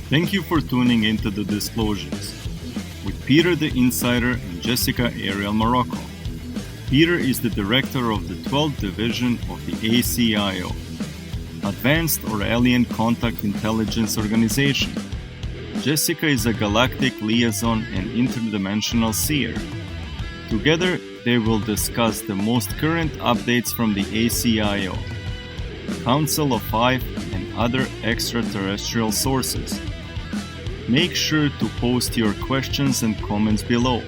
Thank you for tuning into the Disclosures with Peter the Insider and Jessica Arael Marrocco. Peter is the director of the 12th Division of the ACIO, Advanced or Alien Contact Intelligence Organization. Jessica is a galactic liaison and interdimensional seer. Together, they will discuss the most current updates from the ACIO, Council of Five, and other extraterrestrial sources. Make sure to post your questions and comments below.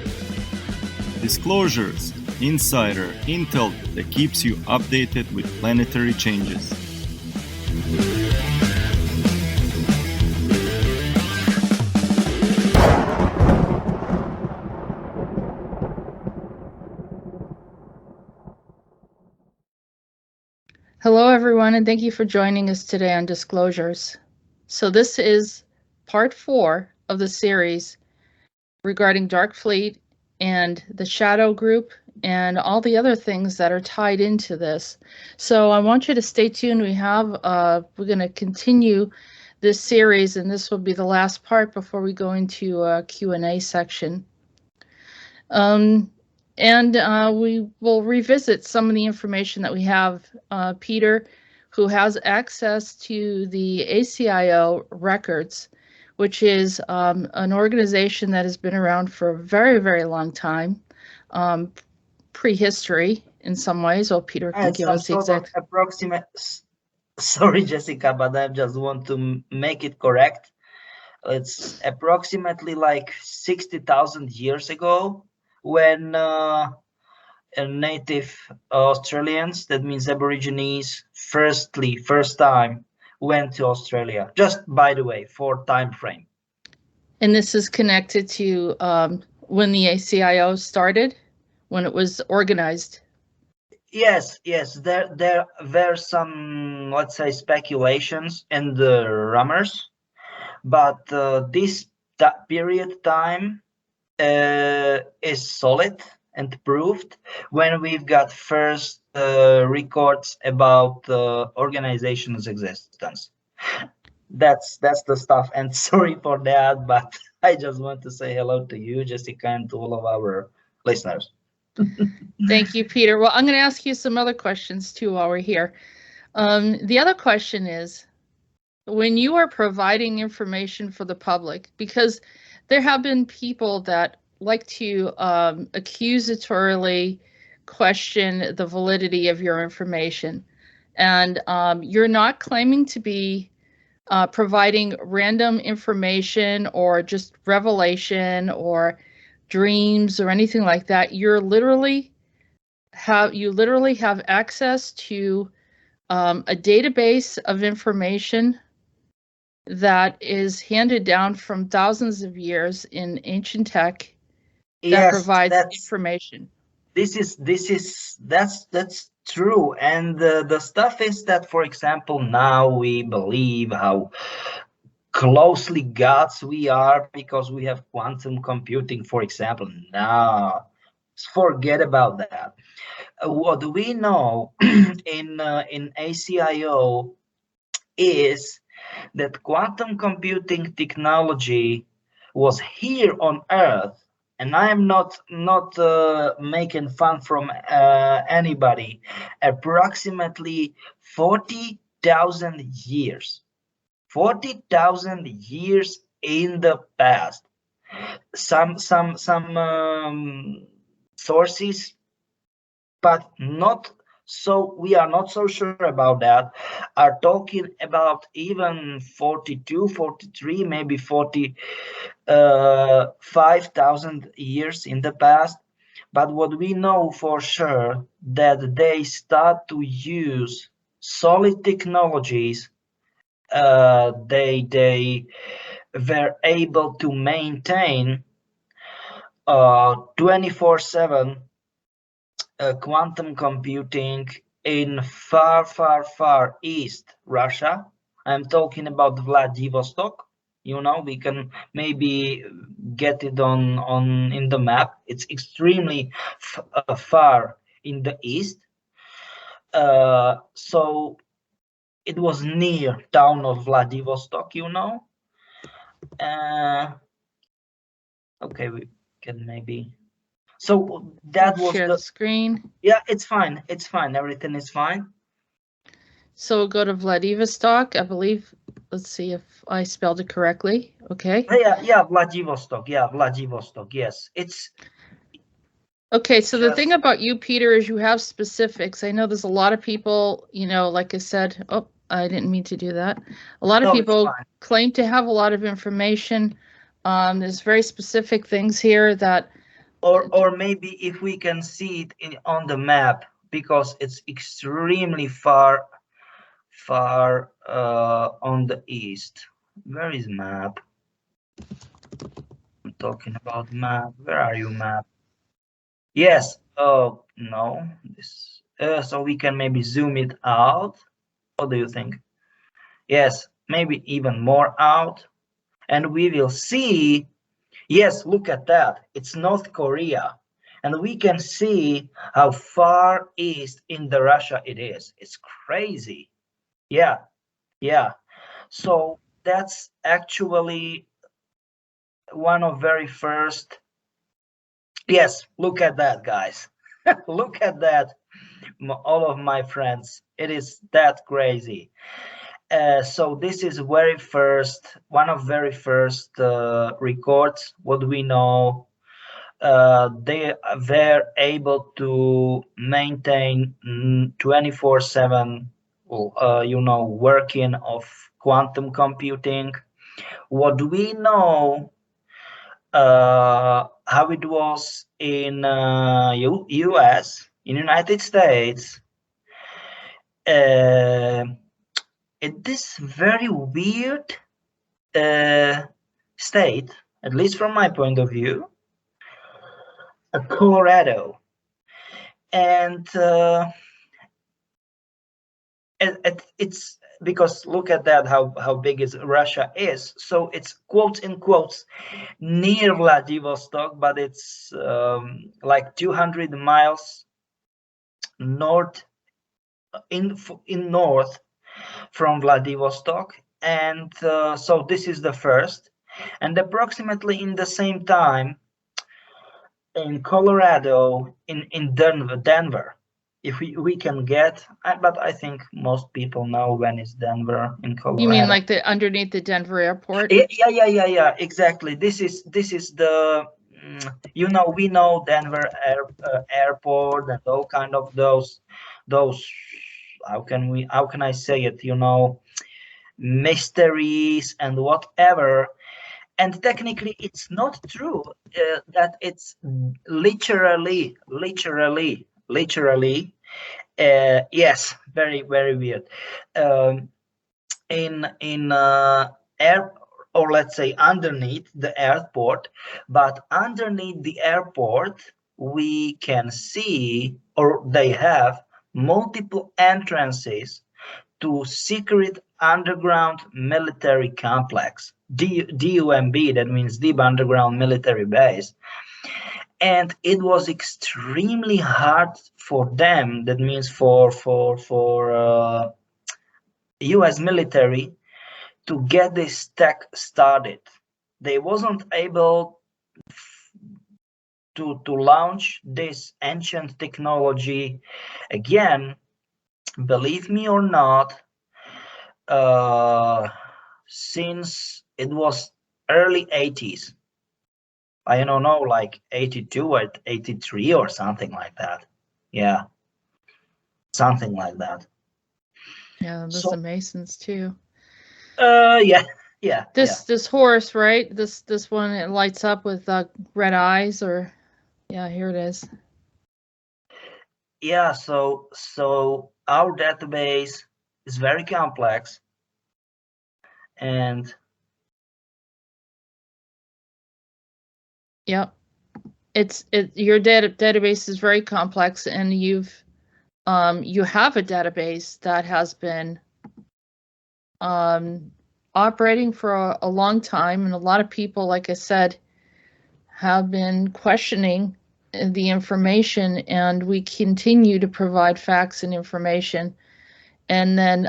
Disclosures, insider intel that keeps you updated with planetary changes. Hello, everyone, and thank you for joining us today on Disclosures. So this is part 4 of the series regarding Dark Fleet and the Shadow Group and all the other things that are tied into this. So I want you to stay tuned. We're going to continue this series, and this will be the last part before we go into a Q&A section. We will revisit some of the information that we have. Peter, who has access to the ACIO records, which is an organization that has been around for a very, very long time, prehistory in some ways. Well, Peter can give us the exact approximate. Sorry, Jessica, but I just want to make it correct. It's approximately like 60,000 years ago when native Australians, that means Aborigines, first time went to Australia. Just by the way, for time frame. And this is connected to when the ACIO started, when it was organized. Yes. There were some, let's say, speculations and rumors, but this period time is solid and proved when we've got first records about organization's existence. That's the stuff, and sorry for that, but I just want to say hello to you, Jessica, and to all of our listeners. Thank you, Peter. Well, I'm going to ask you some other questions too while we're here. The other question is, when you are providing information for the public, because there have been people that like to accusatorily question the validity of your information, and you're not claiming to be providing random information or just revelation or dreams or anything like that. You literally have access to a database of information that is handed down from thousands of years in ancient tech that provides information. That's true. And the stuff is that, for example, now we believe how closely gods we are because we have quantum computing, for example. No, forget about that. What we know in ACIO is that quantum computing technology was here on Earth, and I am not making fun from anybody, approximately 40,000 years. 40,000 years in the past. Some sources, but not so, we are not so sure about that, are talking about even 42, 43, maybe 45,000 years in the past. But what we know for sure, that they start to use solid technologies. They were able to maintain 24/7 quantum computing in far east Russia. I'm talking about Vladivostok. You know, we can maybe get it on in the map. It's extremely far in the east. So it was near town of Vladivostok, you know. Okay, we can maybe. So that was share the. the screen. Yeah, it's fine. It's fine. Everything is fine. So we'll go to Vladivostok, I believe. Let's see if I spelled it correctly. Okay. Yeah, Vladivostok. Yeah, Vladivostok. Yes, it's. Okay, so the Just. thing about you, Peter, is you have specifics. I know there's a lot of people, like I said, oh, I didn't mean to do that. A lot of No, it's people fine. claim to have a lot of information. There's very specific things here that. Or maybe if we can see it on the map, because it's extremely far on the east. Where is map? I'm talking about map. Where are you, map? Yes. Oh no. This. So we can maybe zoom it out. What do you think? Yes, maybe even more out, and we will see. Yes, look at that. It's North Korea. And we can see how far east in the Russia it is. It's crazy. Yeah, yeah. So that's actually one of very first. Yes, look at that, guys. Look at that, all of my friends. It is that crazy. So this is one of very first records. What we know, they were able to maintain 24/7, working of quantum computing. What we know, how it was in US, in United States, in this very weird state, at least from my point of view, Colorado. And it's because look at that, how big is Russia is. So it's quotes in quotes near Vladivostok, but it's like 200 miles north in north from Vladivostok. And so this is the first, and approximately in the same time in Colorado, in Denver, if we can get, but I think most people know when is Denver in Colorado. You mean like underneath the Denver airport? Yeah, exactly. This is the, we know Denver airport and all kind of those, how can I say it, mysteries and whatever. And technically it's not true that it's literally yes, very weird, in air, or let's say underneath the airport. But underneath the airport we can see, or they have multiple entrances to secret underground military complex, DUMB, that means Deep Underground Military Base. And it was extremely hard for them, that means for US military, to get this tech started. They wasn't able to launch this ancient technology again, believe me or not, since it was early 80s. I don't know, like 82 or 83 or something like that. Yeah, something like that. Yeah, there's the Masons too. Yeah. This horse, right? This one, it lights up with red eyes, or yeah, here it is. Yeah, so our database is very complex, and yep, your database is very complex, and you have a database that has been operating for a long time, and a lot of people, like I said, have been questioning the information, and we continue to provide facts and information. And then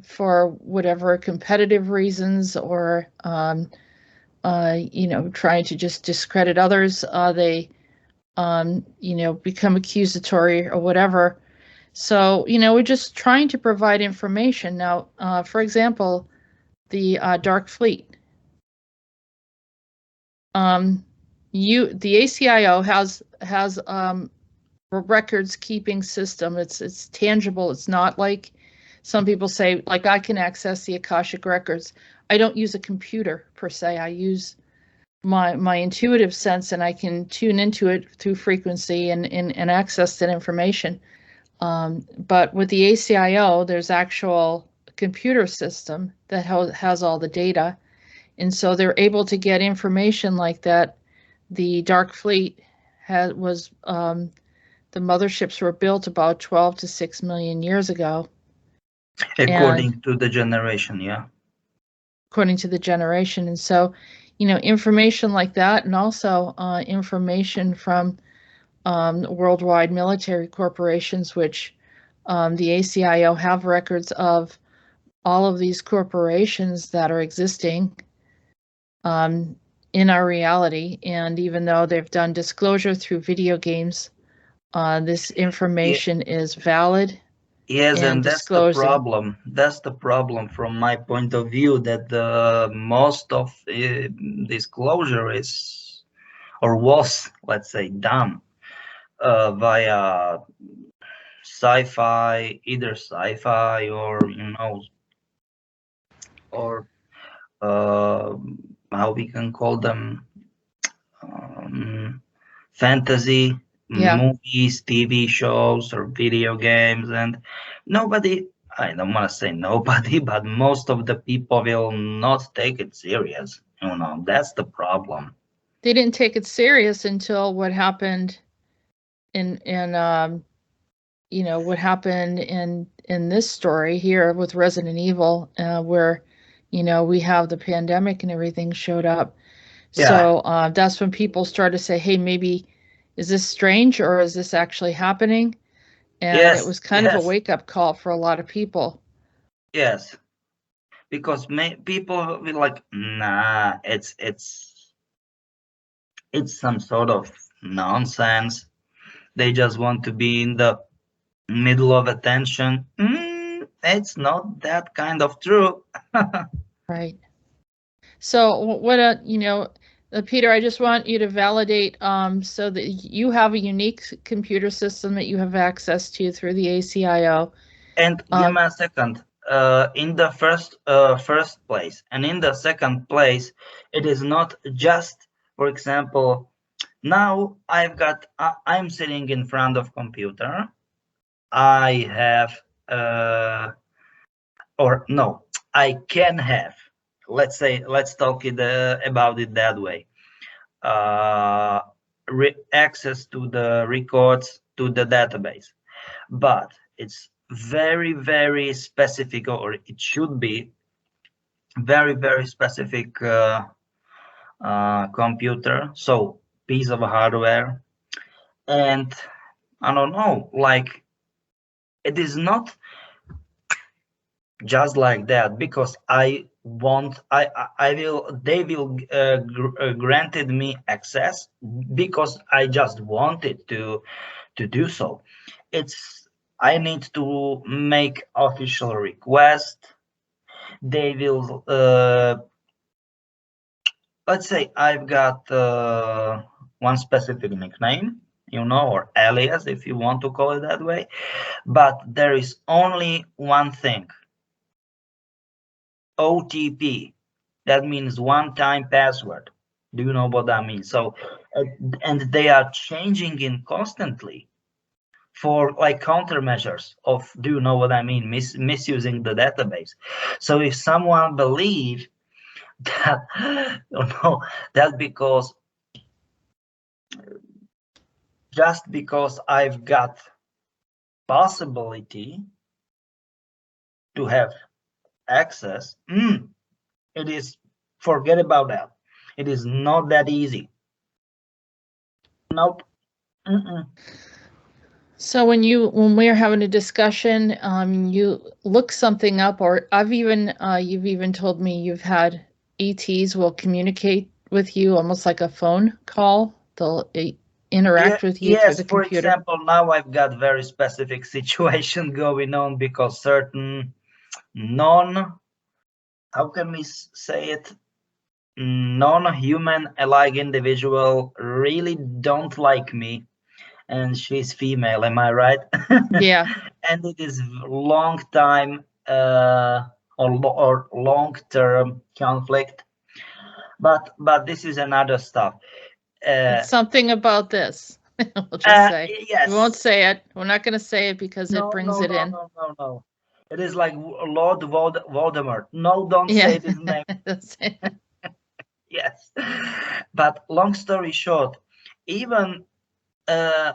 for whatever competitive reasons or trying to just discredit others. They, become accusatory or whatever. So, we're just trying to provide information. Now, for example, the Dark Fleet. The ACIO has a records keeping system. It's tangible. It's not like some people say, like I can access the Akashic records. I don't use a computer per se. I use my intuitive sense, and I can tune into it through frequency and access that information. But with the ACIO, there's actual computer system that has all the data. And so they're able to get information like that. The Dark Fleet the motherships were built about 12 to 6 million years ago. According to the generation, yeah. According to the generation. And so, information like that, and also information from worldwide military corporations, which the ACIO have records of all of these corporations that are existing in our reality. And even though they've done disclosure through video games, this information is valid. Yes, and that's the problem. That's the problem from my point of view, that most of disclosure is, or was, let's say, done via sci-fi, either sci-fi or or how we can call them, fantasy movies, TV shows, or video games. And nobody, I don't want to say nobody, but most of the people will not take it serious. That's the problem. They didn't take it serious until what happened what happened in this story here with Resident Evil, where we have the pandemic and everything showed up. Yeah. So that's when people started to say, hey, maybe is this strange, or is this actually happening? And it was kind of a wake-up call for a lot of people. Yes, because people will like, nah, it's some sort of nonsense. They just want to be in the middle of attention. It's not that kind of true. Right. So what Peter, I just want you to validate so that you have a unique computer system that you have access to through the ACIO. And give me a second. In the first place, and in the second place, it is not just, for example, now I'm sitting in front of computer. I have I can have, let's talk about it that way, access to the records, to the database, but it's very, very specific, or it should be very, very specific computer, so piece of hardware. And I don't know, like, it is not just like that because they will granted me access because I just wanted to do so. I need to make official request. They will let's say I've got one specific nickname, or alias, if you want to call it that way, but there is only one thing: OTP. That means one-time password. Do you know what that means? So, and they are changing it constantly for like countermeasures of, do you know what I mean, misusing the database. So if someone believes that, that because just because I've got possibility to have access, it is, forget about that. It is not that easy. Nope. So when we're having a discussion, you look something up, or you've even told me you've had ETs will communicate with you almost like a phone call. They'll interact with you through Yes, the for computer. example, now I've got very specific situation going on because certain how can we say it, non-human alike individual really don't like me, and she's female, am I right? Yeah. And it is long time or long-term conflict, but this is another stuff. It's something about this. We'll just say. Yes. We won't say it. We're not going to say it because it brings it in. No. It is like Lord Voldemort. No, don't say his name. Yes. But long story short, even our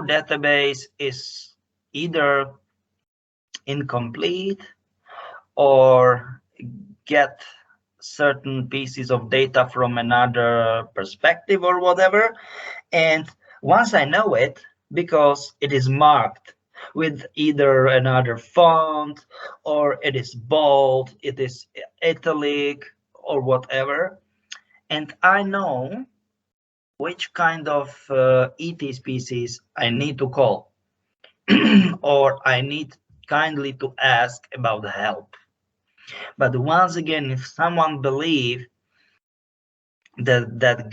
database is either incomplete or get certain pieces of data from another perspective or whatever. And once I know it, because it is marked with either another font or it is bold, it is italic or whatever, and I know which kind of ET species I need to call or I need kindly to ask about help. But once again, if someone believes that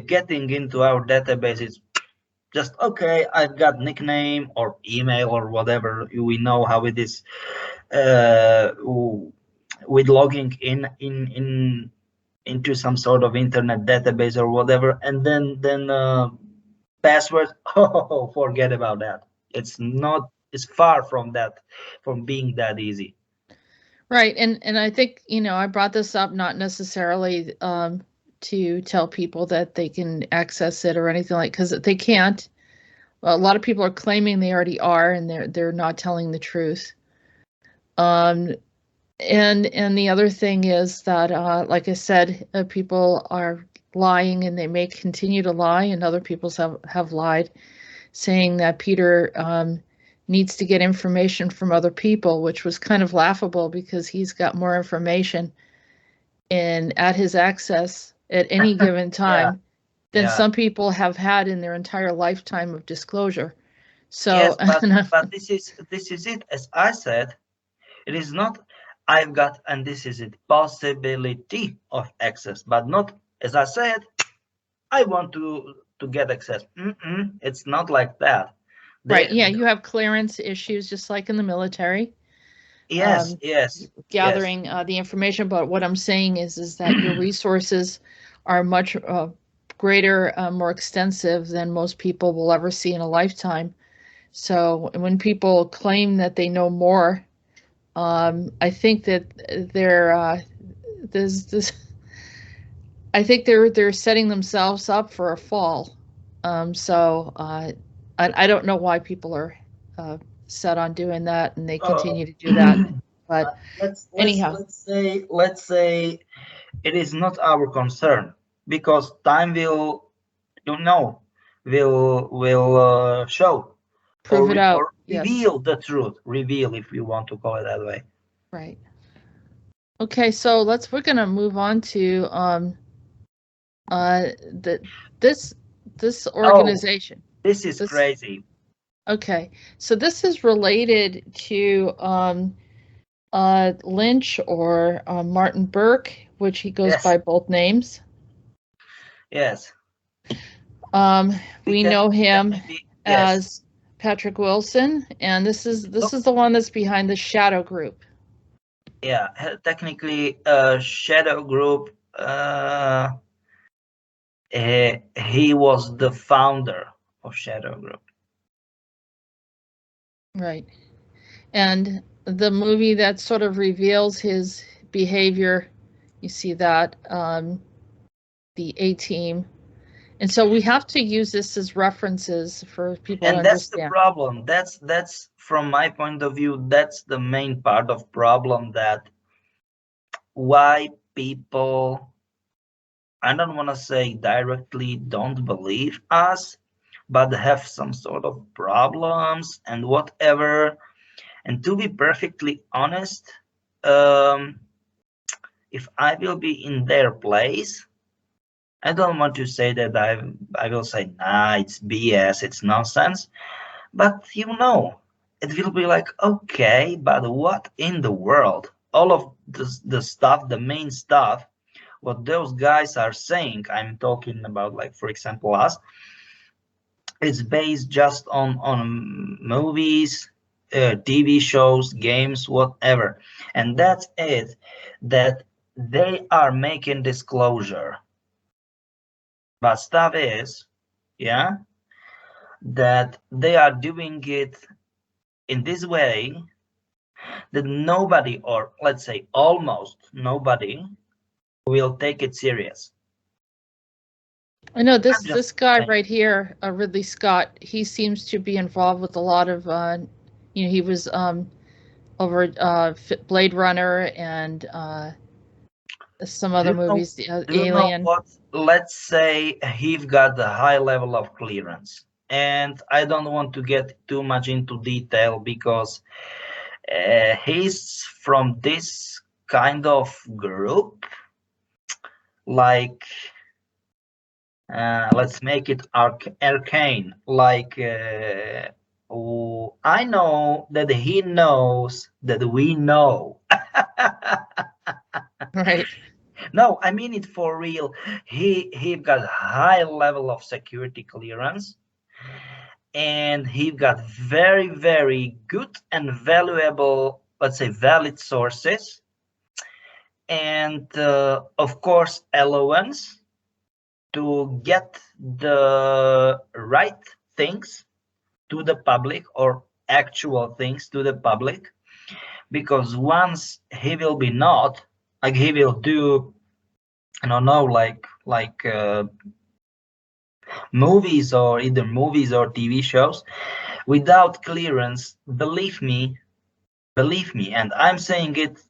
getting into our database is just okay, I've got nickname or email or whatever, we know how it is with logging into some sort of internet database or whatever, and then password, oh, forget about that. It's far from being that easy. Right. And I think, I brought this up not necessarily to tell people that they can access it or anything like, because they can't. Well, a lot of people are claiming they already are, and they're not telling the truth. And the other thing is that, like I said, people are lying, and they may continue to lie, and other people have lied, saying that Peter needs to get information from other people, which was kind of laughable because he's got more information at his access at any given time than some people have had in their entire lifetime of disclosure. So yes, but this is it. As I said, it is not I've got, and this is it, possibility of access, but not, as I said, I want to get access. It's not like that. Right. Yeah, you have clearance issues just like in the military. Yes. Gathering the information, but what I'm saying is that your resources are much greater, more extensive than most people will ever see in a lifetime. So when people claim that they know more, I think that I think they're setting themselves up for a fall. So I don't know why people are set on doing that, and they continue to do that. But anyhow, let's say it is not our concern, because time will show, prove it out, or reveal the truth. Reveal, if you want to call it that way. Right. Okay, so we're gonna move on to this organization. This is crazy. Okay, so this is related to Lynch or Martin Burke, which he goes by both names. Yes. We know him as Patrick Wilson, and this is the one that's behind the Shadow Group. Yeah, technically, Shadow Group. He was the founder of Shadow Group. Right. And the movie that sort of reveals his behavior, you see that, the A-Team. And so we have to use this as references for people to understand. And that's the problem. That's from my point of view, that's the main part of problem, that why people, I don't want to say directly don't believe us, but have some sort of problems and whatever. And to be perfectly honest, if I will be in their place, I don't want to say that I will say, nah, it's BS, it's nonsense. But you know, it will be like, okay, but what in the world? All of the stuff, the main stuff, what those guys are saying, I'm talking about, like, for example, us, it's based just on movies, TV shows, games, whatever. And that's it, that they are making disclosure. But stuff is, yeah, that they are doing it in this way that nobody, or let's say almost nobody, will take it serious. I know this guy right here, Ridley Scott. He seems to be involved with a lot of, he was over Blade Runner and some other movies, do Alien. you know what? Let's say he's got a high level of clearance, and I don't want to get too much into detail because he's from this kind of group, like, let's make it arcane, like, I know that he knows that we know. Right. No, I mean it for real. He got high level of security clearance, and he got very, very good and valuable, let's say, valid sources, and of course allowance to get the right things to the public, or actual things to the public, because once he will be not, like, he will do, I don't know, like movies, or either movies or TV shows without clearance, believe me, and I'm saying it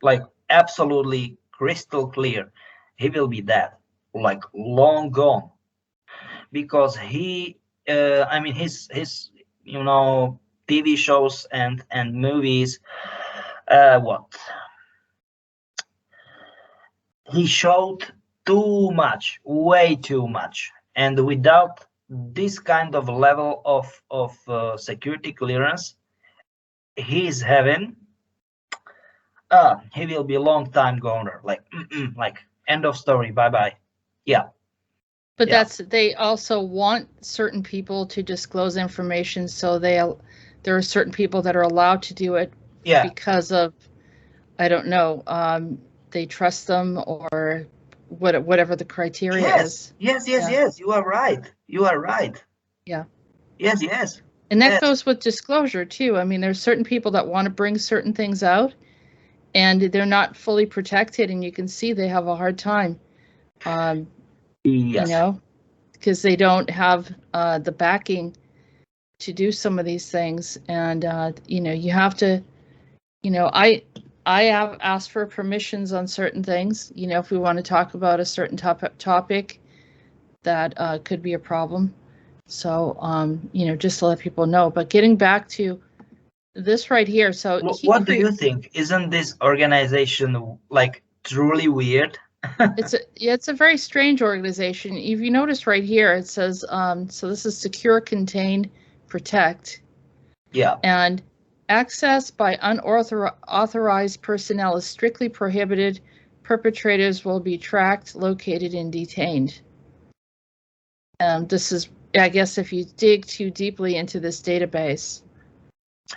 like absolutely crystal clear, he will be dead, like long gone, because he I mean, his TV shows and movies, what he showed too much, way too much, and without this kind of level of security clearance he's having, he will be a long time goner, like, like, end of story, bye bye. Yeah. But they also want certain people to disclose information, so there are certain people that are allowed to do it because of, I don't know, they trust them, or whatever the criteria is. Yes, you are right. Yeah. Yes. And that goes with disclosure too. I mean, there's certain people that want to bring certain things out, and they're not fully protected, and you can see they have a hard time. Because they don't have the backing to do some of these things. And, you have to, I have asked for permissions on certain things, if we want to talk about a certain topic that could be a problem. So, just to let people know. But getting back to this right here. So what do you think? Isn't this organization like truly weird? It's a very strange organization. If you notice right here, it says, so this is secure, contain, protect. Yeah. And access by unauthorized personnel is strictly prohibited. Perpetrators will be tracked, located, and detained. This is, I guess, if you dig too deeply into this database.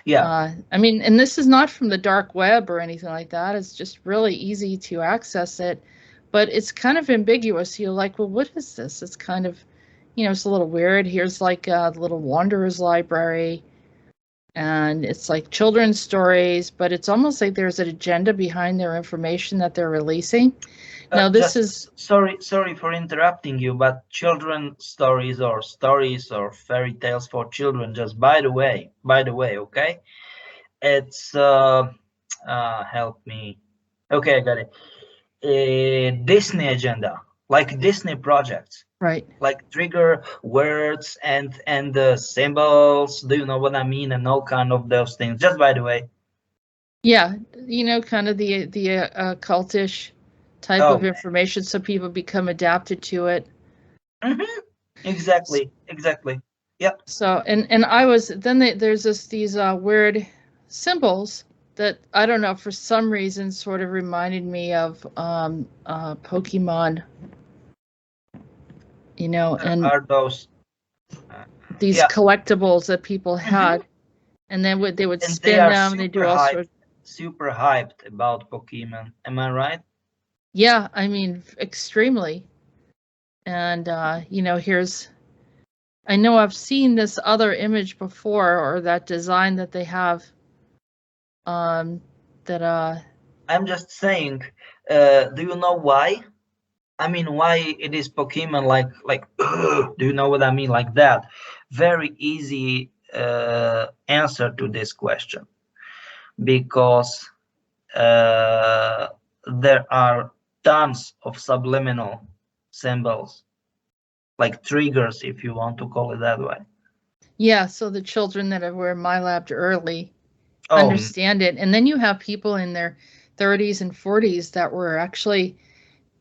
Yeah. I mean, and this is not from the dark web or anything like that. It's just really easy to access it. But it's kind of ambiguous. You're like, well, what is this? It's kind of, it's a little weird. Here's like the little Wanderer's Library, and it's like children's stories, but it's almost like there's an agenda behind their information that they're releasing. Now, this is... Sorry for interrupting you, but children's stories or fairy tales for children, just by the way, okay? It's, help me. Okay, I got it. Disney agenda, like Disney projects, right? Like trigger words and symbols. Do you know what I mean? And all kind of those things. Just by the way. Yeah, kind of the cultish type of information, so people become adapted to it. Exactly. Yep. So and I was then there's these weird symbols that I don't know, for some reason sort of reminded me of Pokemon, and Are those these collectibles that people had, and then they would and spin they are them. They do all sorts. super hyped about Pokemon. Am I right? Yeah, I mean, extremely. And I know I've seen this other image before, or that design that they have. That I'm just saying. Do you know why? I mean, why it is Pokemon like? Do you know what I mean? Like that. Very easy answer to this question, because there are tons of subliminal symbols, like triggers, if you want to call it that way. Yeah, so the children that were in my lab early Oh, understand it, and then you have people in their 30s and 40s that were actually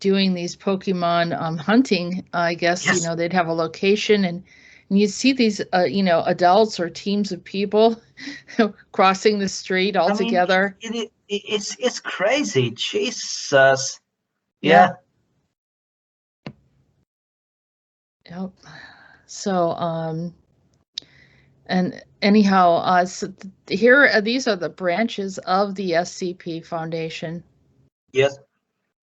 doing these Pokemon hunting. I guess yes. they'd have a location, and you'd see these adults or teams of people crossing the street all I mean, together. it's crazy. Jesus. Yeah. Yeah. Yep. So and anyhow, so here these are the branches of the SCP Foundation. Yes.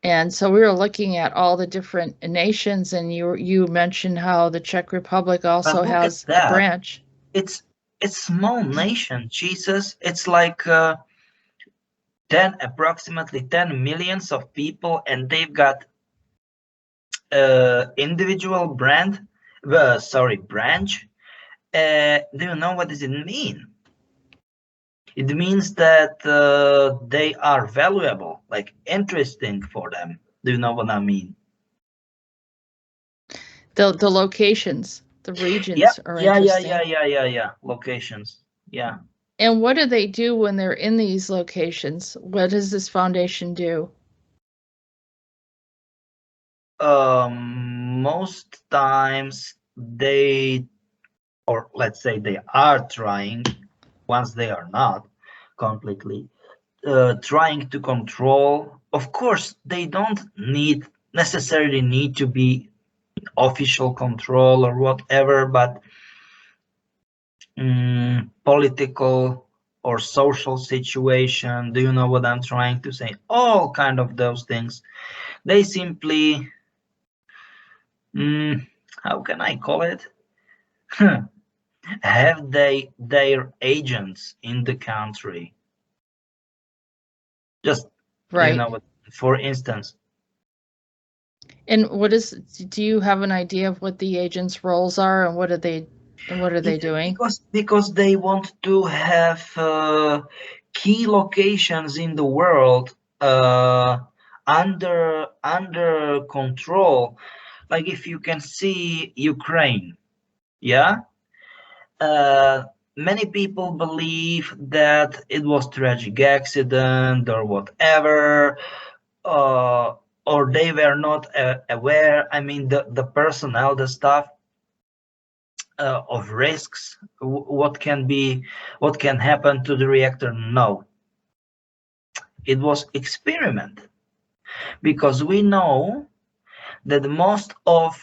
And so we were looking at all the different nations, and you mentioned how the Czech Republic also But look has at a that. branch. It's small nation. Jesus. It's like approximately 10 millions of people, and they've got individual branch. Do you know what does it mean? It means that they are valuable, like interesting for them. Do you know what I mean? The locations, the regions are interesting. Yeah. Locations. Yeah. And what do they do when they're in these locations? What does this foundation do? Most times they, or let's say they are trying, once they are not completely, trying to control. Of course, they don't necessarily need to be official control or whatever, but political or social situation. Do you know what I'm trying to say? All kind of those things. They simply, how can I call it? Have their agents in the country. Just Right. for instance. And do you have an idea of what the agents' roles are, and what are they doing? Because they want to have key locations in the world under control. Like if you can see Ukraine, yeah. Many people believe that it was tragic accident or whatever, or they were not aware. I mean, the personnel, the staff, of risks, what can happen to the reactor. No, it was experiment, because we know that most of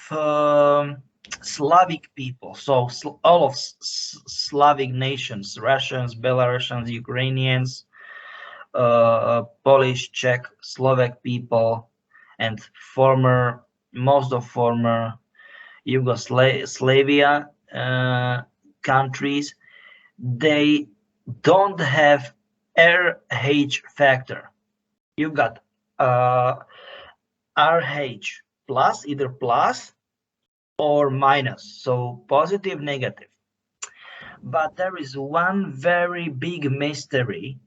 Slavic people, so all of Slavic nations, Russians, Belarusians, Ukrainians, Polish, Czech, Slovak people, and most of former Yugoslavia countries, they don't have RH factor. You've got RH plus, either plus or minus, so positive, negative. But there is one very big mystery,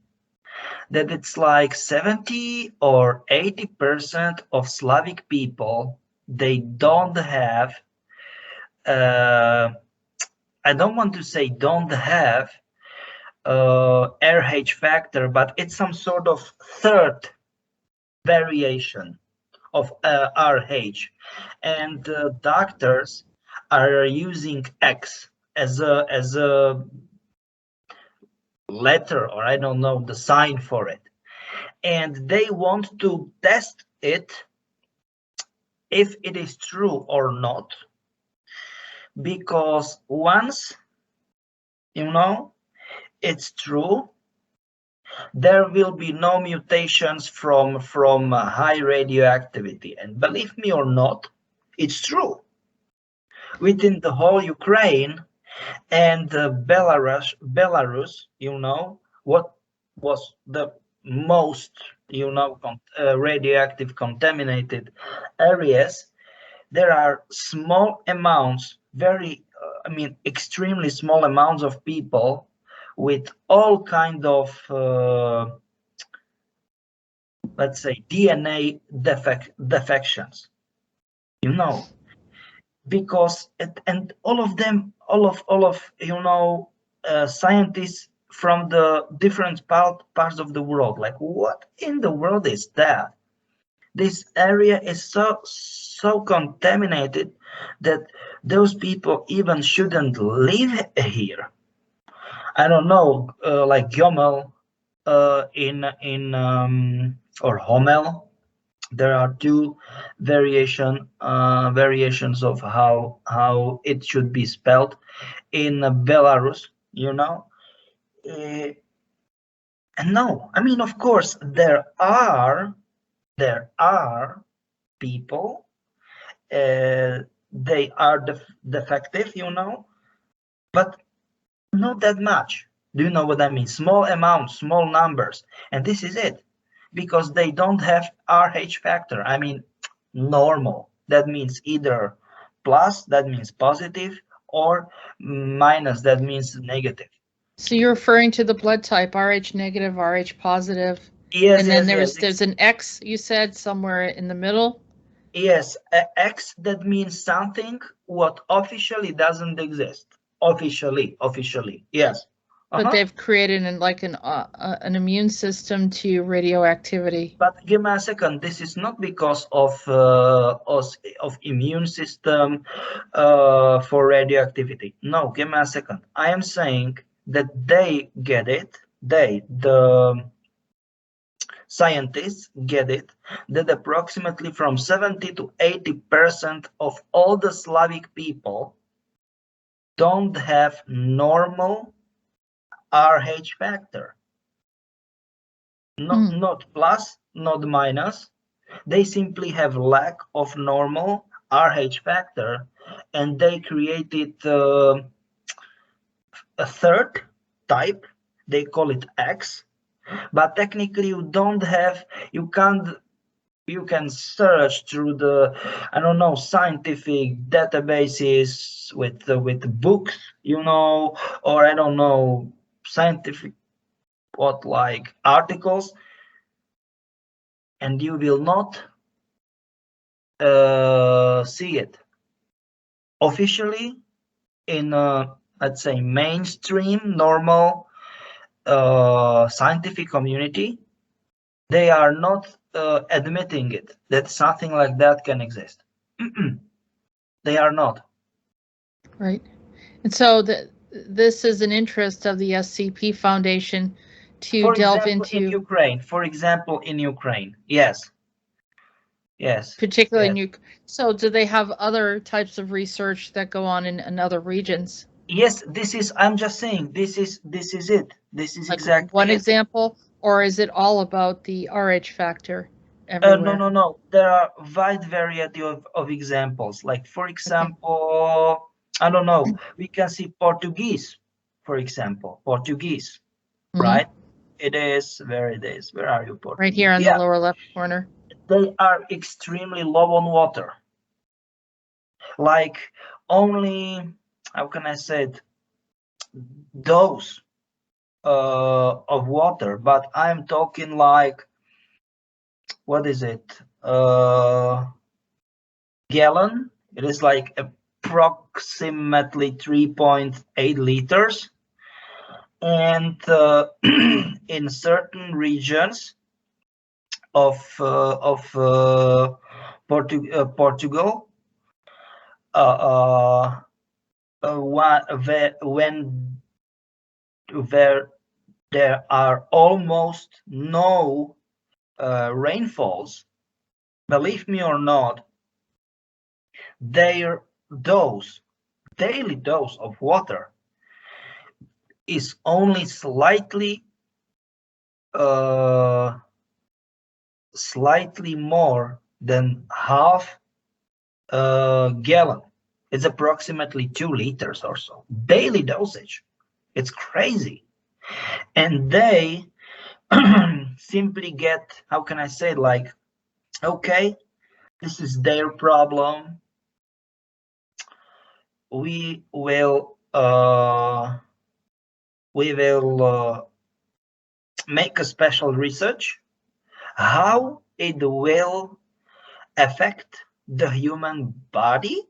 that it's like 70 or 80% of Slavic people, they don't have, I don't want to say don't have, RH factor, but it's some sort of third variation of RH, and doctors are using X as a letter, or I don't know, the sign for it, and they want to test it if it is true or not, because once it's true, there will be no mutations from high radioactivity. And believe me or not, it's true. Within the whole Ukraine and Belarus, what was the most radioactive contaminated areas, there are small amounts, extremely small amounts of people with all kind of let's say DNA defections, because and all of them, all of scientists from the different parts of the world, like, what in the world is that? This area is so contaminated that those people even shouldn't live here. I don't know, like Gomel or Homel. There are two variations of how it should be spelled in Belarus. And no, of course there are people. They are defective, but not that much. Do you know what I mean? Small amounts, small numbers, and this is it, because they don't have RH factor. Normal. That means either plus, that means positive, or minus, that means negative. So you're referring to the blood type, RH negative, RH positive. Yes. And then yes, there's an X, you said, somewhere in the middle? Yes, X, that means something what officially doesn't exist. Officially, yes. But they've created an immune system to radioactivity. But give me a second. This is not because of immune system for radioactivity. No, give me a second. I am saying that they get it. The scientists get it, that approximately from 70 to 80% of all the Slavic people don't have normal RH factor. Not plus, not minus. They simply have lack of normal RH factor, and they created a third type. They call it X, but technically you don't have, you can search through the, I don't know, scientific databases with books, or I don't know, scientific like articles, and you will not see it officially in let's say mainstream normal scientific community. They are not admitting it, that something like that can exist. They are not. Right. And so this is an interest of the SCP Foundation to delve into For example, in Ukraine. Yes. Particularly in Ukraine. So do they have other types of research that go on in other regions? Yes, I'm just saying, this is it. This is like exactly one example, or is it all about the RH factor everywhere? No. There are a wide variety of examples. Like, for example, I don't know, we can see Portuguese, for example. Portuguese, right? It is, where it is. Where are you, Portuguese? Right here in the lower left corner. They are extremely low on water. Like, only, how can I say it, dose of water, but I'm talking like, what is it, gallon? It is like approximately 3.8 liters, and in certain regions of Portugal, when where there are almost no rainfalls, believe me or not, their daily dose of water is only slightly more than half a gallon. It's approximately 2 liters or so. Daily dosage. It's crazy. And they simply get, how can I say, like, okay, this is their problem. We will make a special research how it will affect the human body,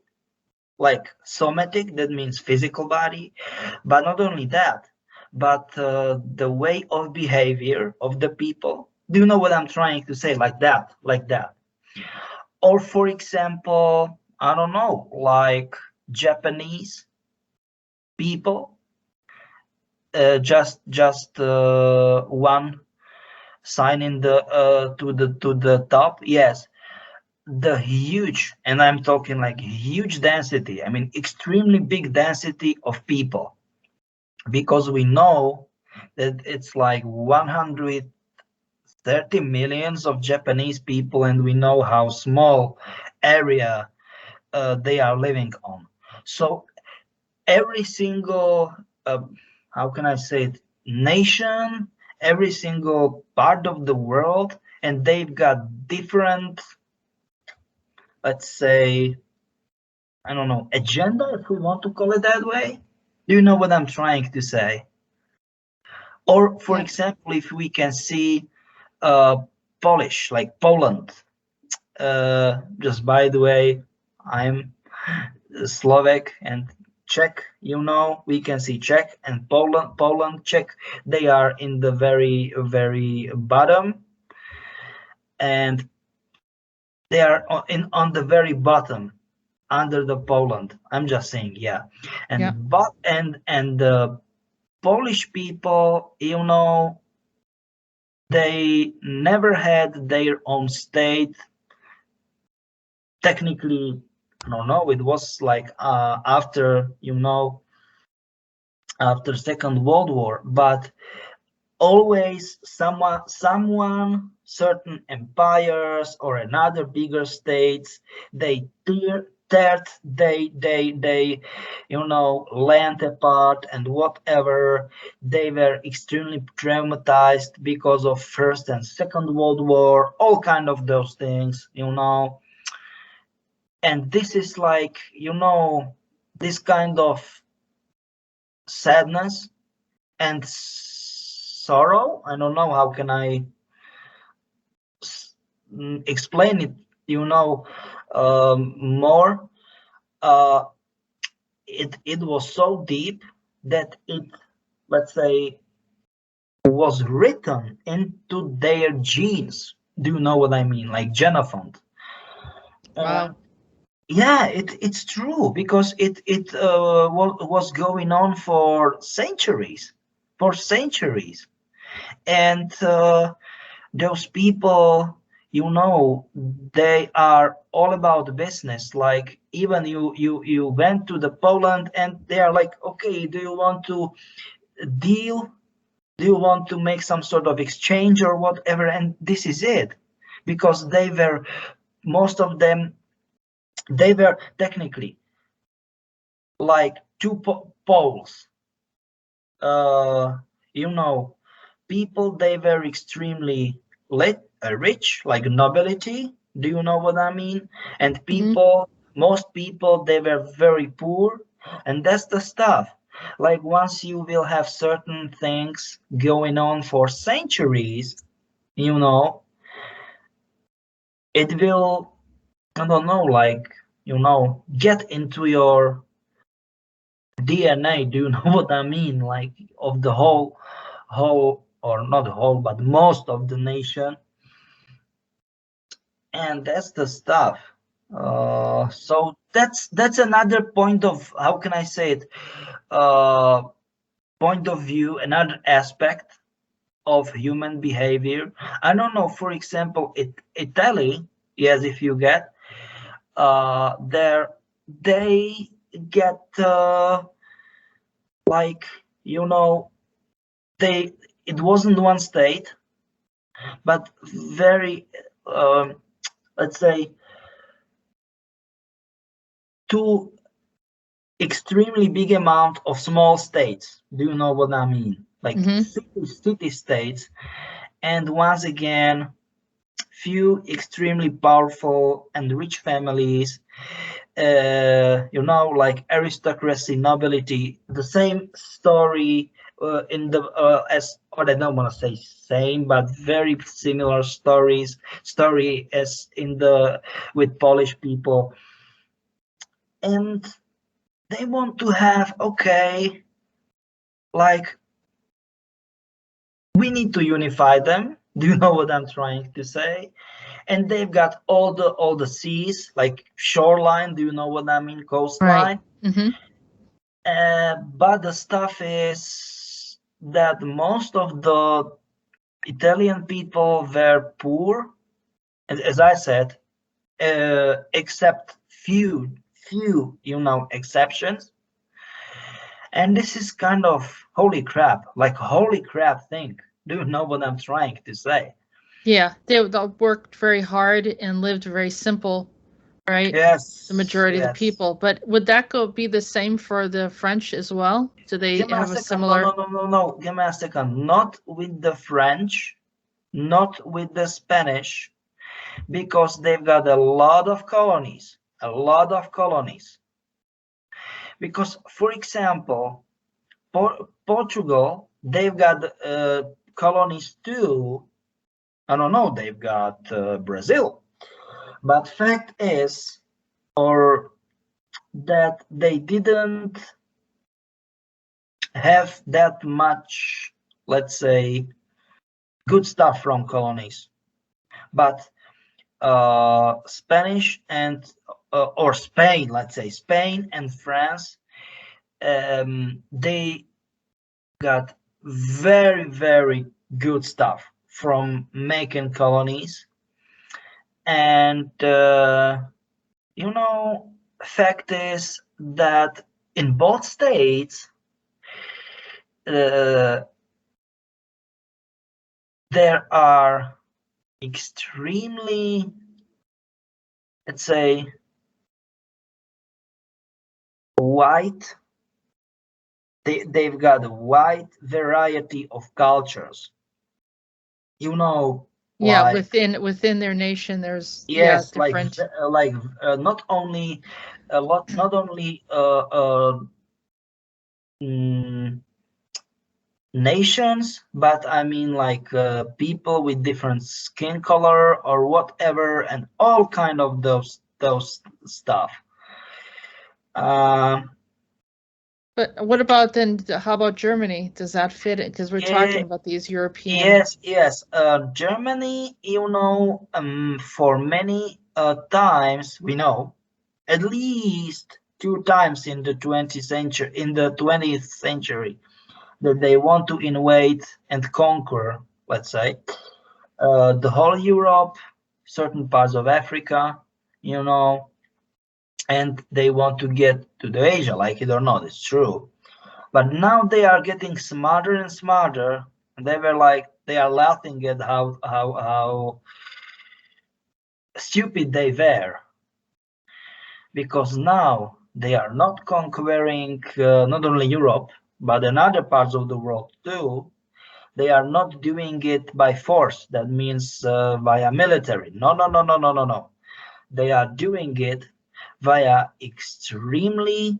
like somatic, that means physical body, but not only that, but the way of behavior of the people. Do you know what I'm trying to say? Like that, like that. Or for example, I don't know, like Japanese people, just one sign in the to the top. Yes, the huge, and I'm talking like huge density, I mean extremely big density of people, because we know that it's like 130 millions of Japanese people, and we know how small area they are living on. So every single how can I say it, nation, every single part of the world, and they've got different, let's say, I don't know, agenda, if we want to call it that way. Do you know what I'm trying to say? Or for example, if we can see Polish, like Poland, just by the way, I'm Slovak and Czech, you know, we can see Czech and Poland, Czech, they are in the very, very bottom, and they are on the very bottom under the Poland. I'm just saying, yeah. And the Polish people, you know, they never had their own state. Technically, no, it was like after, you know, after Second World War, but always someone, certain empires or another bigger states, they they you know, land apart and whatever. They were extremely traumatized because of First and Second World War, all kind of those things, you know. And this is like, you know, this kind of sadness and sorrow, I don't know how can I explain it, you know, more. It was so deep that it, let's say, was written into their genes. Do you know what I mean? Like Xenophont. Wow. Yeah, it's true, because it was going on for centuries, and those people, you know, they are all about business. Like even you went to the Poland, and they are like, okay, do you want to deal? Do you want to make some sort of exchange or whatever? And this is it, because they were, most of them, they were technically like two poles. You know, people, they were extremely rich, like nobility. Do you know what I mean? And people, most people, they were very poor, and that's the stuff. Like once you will have certain things going on for centuries, you know, it will, I don't know, like, you know, get into your DNA. Do you know what I mean? Like of the whole, or not whole, but most of the nation, and that's the stuff. So that's another point of, how can I say it? Point of view, another aspect of human behavior. I don't know. For example, Italy, yes, if you get there, they get like, you know, they it wasn't one state, but very let's say two extremely big amount of small states. Do you know what I mean? Like city states, and once again, few extremely powerful and rich families, like aristocracy, nobility. The same story in the as, or I don't want to say same, but very similar story as in the with Polish people, and they want to have, okay, like, we need to unify them. Do you know what I'm trying to say? And they've got all the seas, like shoreline. Do you know what I mean? Coastline. Right. But the stuff is that most of the Italian people were poor, as I said, except few exceptions. And this is kind of holy crap thing. Do you know what I'm trying to say? Yeah, they worked very hard and lived very simple, right? Yes. The majority of the people. But would that be the same for the French as well? Do they have a similar? No. Give me a second. Not with the French, not with the Spanish, because they've got a lot of colonies. Because, for example, Portugal, they've got colonies too. I don't know, they've got Brazil. But fact is, or that they didn't have that much, let's say, good stuff from colonies. But Spanish and or Spain, let's say Spain and France, they got very, very good stuff from making colonies. And fact is that in both states there are extremely, let's say, wide, they've got a wide variety of cultures. Yeah, like, within their nation, there's yes, different. Not only nations, but I mean like people with different skin color or whatever, and all kind of those stuff. But what about then? How about Germany? Does that fit it? Because we're talking about these European. Yes. Germany, for many times, we know at least 2 times in the 20th century, that they want to invade and conquer, let's say, the whole Europe, certain parts of Africa, and they want to get to the Asia, like it or not, it's true. But now they are getting smarter and smarter, and they are laughing at how stupid they were, because now they are not conquering not only Europe, but in other parts of the world too. They are not doing it by force. That means via military. No. They are doing it via extremely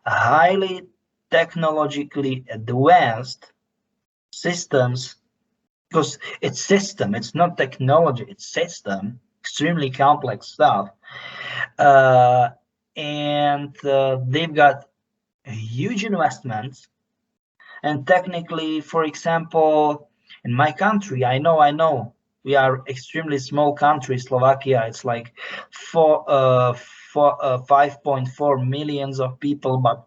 highly technologically advanced systems, because it's system, it's not technology, it's system, extremely complex stuff. And they've got huge investments. And technically, for example, in my country, I know, we are extremely small country, Slovakia. It's like 5.4 millions of people, but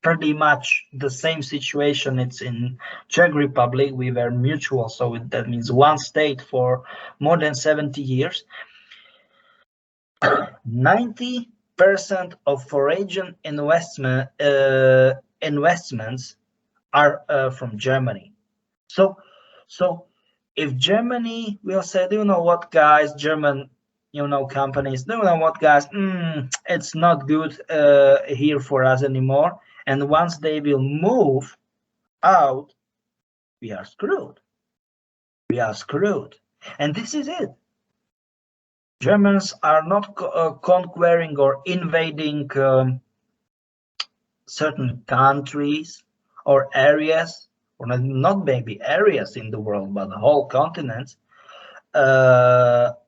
pretty much the same situation. It's in Czech Republic. We were mutual, so that means one state for more than 70 years. 90% of foreign investments are from Germany. So if Germany will say, do you know what, guys, German, companies, do you know what, guys, it's not good here for us anymore. And once they will move out, we are screwed. We are screwed. And this is it. Germans are not conquering or invading certain countries or areas, or not maybe areas in the world, but the whole continents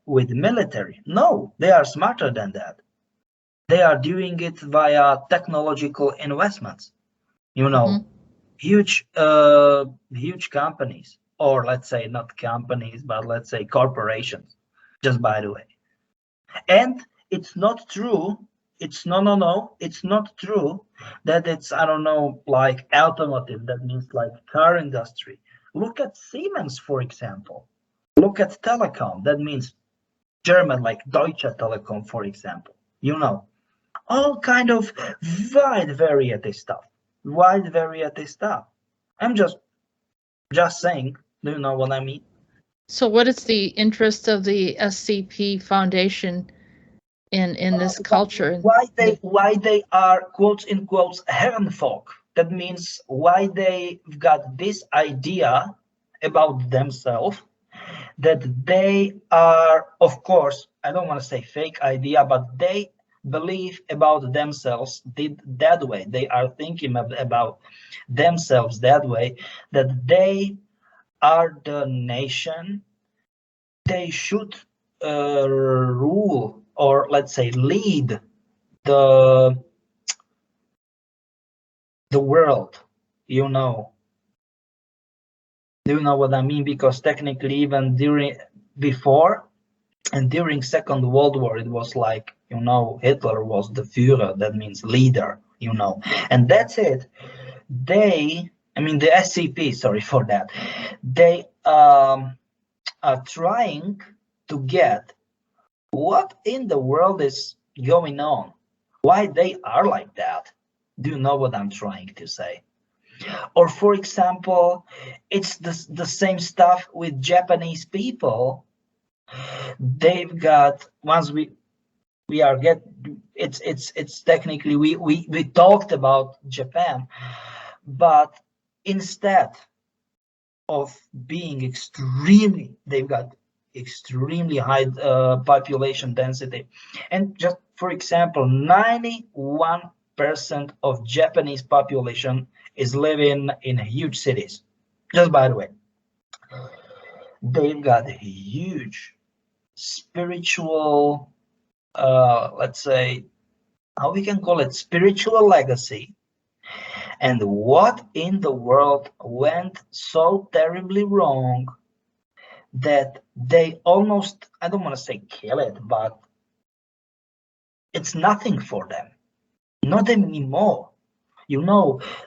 with military. No, they are smarter than that. They are doing it via technological investments. Huge companies, or let's say not companies, but let's say corporations, just by the way. And it's not true. It's it's not true that it's, I don't know, like automotive, that means like car industry. Look at Siemens, for example. Look at telecom, that means German, like Deutsche Telekom, for example. All kind of wide variety stuff. I'm just saying, do you know what I mean? So what is the interest of the SCP Foundation in this culture? Why they are, quotes in quotes, herrenvolk? That means why they've got this idea about themselves, that they are, of course, I don't want to say fake idea, but they believe about themselves that way. They are thinking about themselves that way, that they are the nation. They should rule, or let's say lead the world. Do you know what I mean? Because technically, even before and during Second World War, it was like, Hitler was the Führer, that means leader, and that's it. The SCP, sorry for that, they are trying to get what in the world is going on, why they are like that. Do you know what I'm trying to say? Or for example, it's the same stuff with Japanese people. They've got, once we are it's technically, we talked about Japan, but instead of being they've got extremely high population density. And just for example, 91% of Japanese population is living in huge cities. Just by the way, they've got a huge spiritual, let's say, how we can call it, spiritual legacy. And what in the world went so terribly wrong that they almost, I don't want to say kill it, but it's nothing for them. Not anymore.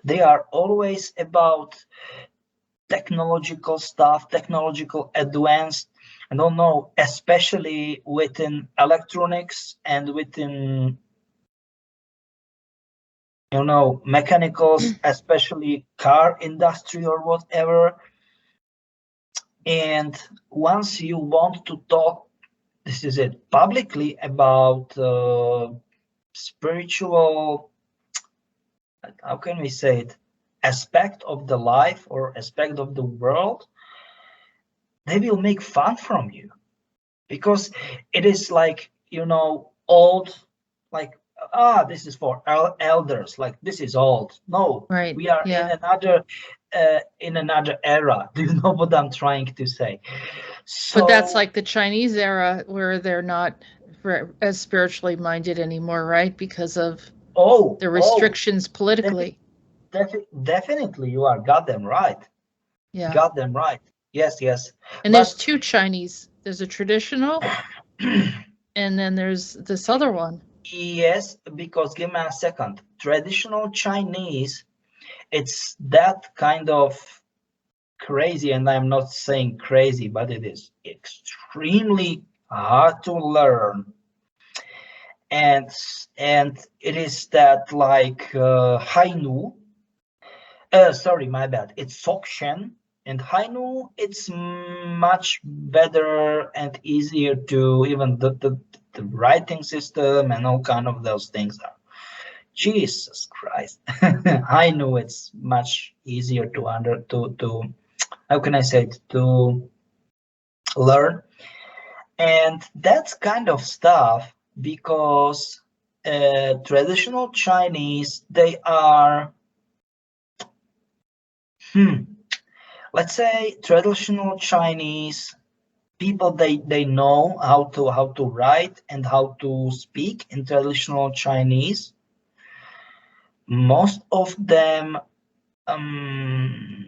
They are always about technological stuff, technological advanced, I don't know, especially within electronics and within, mechanicals, especially car industry or whatever. And once you want to talk, this is it, publicly about spiritual, how can we say it, aspect of the life or aspect of the world, they will make fun from you, because it is like, old, like, this is for elders, like this is old. No, right. We are in another era. Do you know what I'm trying to say? So, but that's like the Chinese era, where they're not as spiritually minded anymore, right? Because of the restrictions politically. Definitely, you got them right. Yeah. Got them right. Yes. And there's two Chinese. There's a traditional, and then there's this other one. Yes, because give me a second. Traditional Chinese, it's that kind of crazy, and I'm not saying crazy, but it is extremely hard to learn. And it is that like Hainu. Sorry, my bad. It's Sokshen and Hainu. It's much better and easier to even the writing system and all kind of those things are. Jesus Christ, Hainu. It's much easier to how can I say it, to learn, and that's kind of stuff because traditional Chinese, they are let's say traditional Chinese people, they know how to write and how to speak in traditional Chinese. Most of them,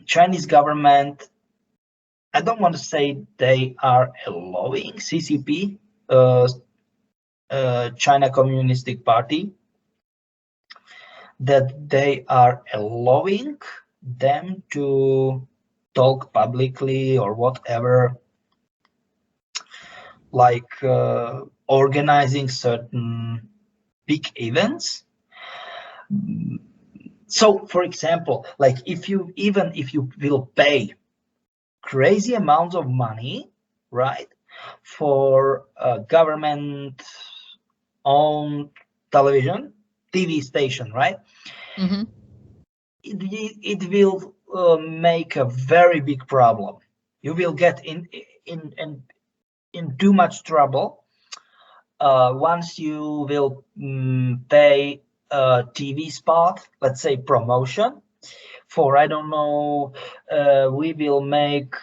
Chinese government, I don't want to say they are allowing CCP, China Communistic Party, that they are allowing them to talk publicly or whatever, like organizing certain big events. So, for example, like if you will pay crazy amounts of money, right, for a government-owned TV station, right? Mm-hmm. It will make a very big problem. You will get in too much trouble once you will pay a TV spot, let's say promotion, for I don't know, we will make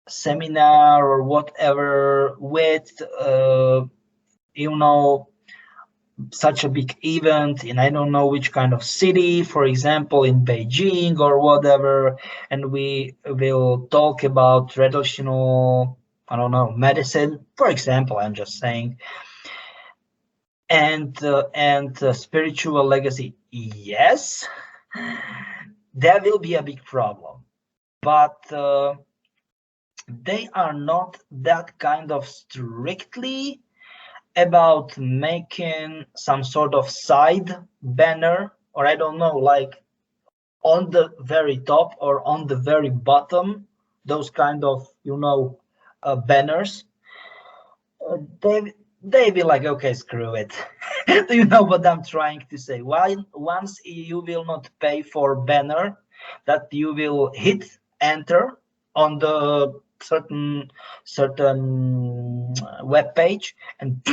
seminar or whatever with such a big event in I don't know which kind of city, for example in Beijing or whatever, and we will talk about traditional, I don't know, medicine, for example, I'm just saying, and spiritual legacy. Yes, there will be a big problem, but they are not that kind of strictly about making some sort of side banner, or I don't know, like on the very top or on the very bottom, those kind of banners. They be like, okay, screw it. Do you know what I'm trying to say? Why once you will not pay for banner, that you will hit enter on the certain web page, and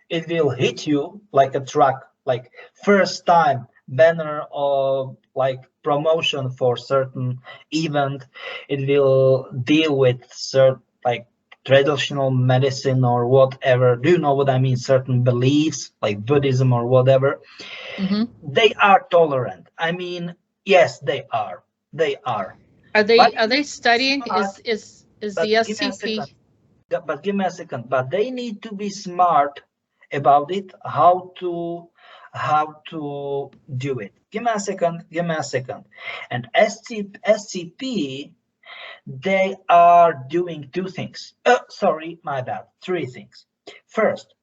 it will hit you like a truck, like first time banner or like promotion for certain event. It will deal with certain like traditional medicine or whatever. Do you know what I mean? Certain beliefs like Buddhism or whatever. Mm-hmm. They are tolerant. I mean, yes, they are. Are they studying? Smart, Is the SCP? but give me a second. But they need to be smart about it. How to do it. Give me a second. And SCP, they are doing two things. Sorry, my bad. Three things. First,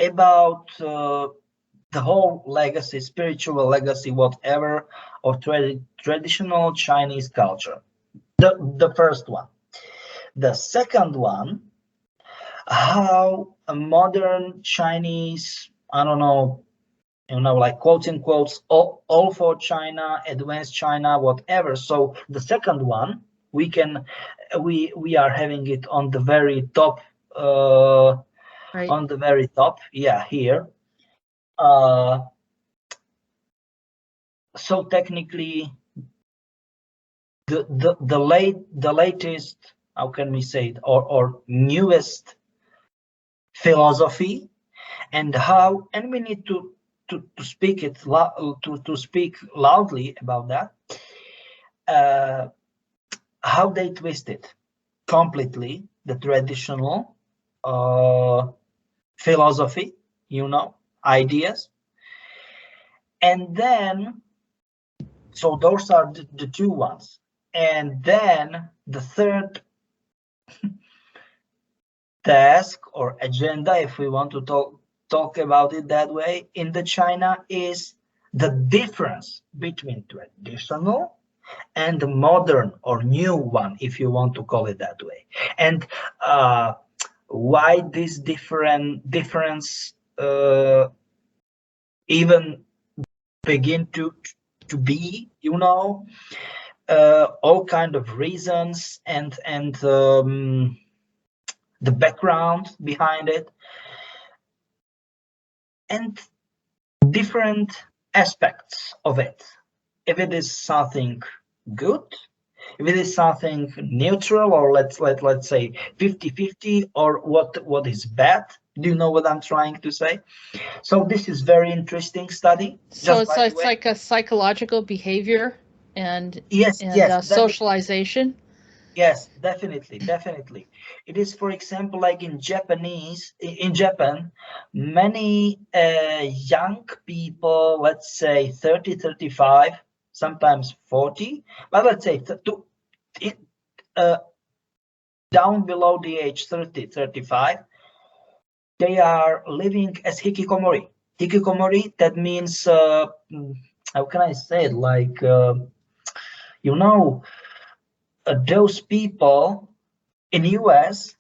about the whole legacy, spiritual legacy, whatever, of traditional Chinese culture. The first one. The second one, how a modern Chinese, I don't know, like quotes in quotes, all for China, advanced China, whatever. So the second one, we are having it on the very top, Right. on the very top, yeah, here. So technically, the latest, how can we say it, or newest philosophy and how, and we need to speak it to speak loudly about that, how they twisted completely the traditional philosophy, ideas. And then, so those are the two ones. And then the third task or agenda, if we want to talk about it that way, in the China is the difference between traditional and the modern or new one, if you want to call it that way. And why this difference even begin to be, all kind of reasons and the background behind it, and different aspects of it. If it is something good, if it is something neutral, or let's say 50-50, or what is bad. Do you know what I'm trying to say? So this is very interesting study. So it's like a psychological behavior and yes, socialization. Yes, definitely. It is, for example, like in Japan, many young people, let's say 30, 35, sometimes 40, but let's say down below the age 30, 35, they are living as hikikomori. Hikikomori, that means, how can I say it? Like, those people in US,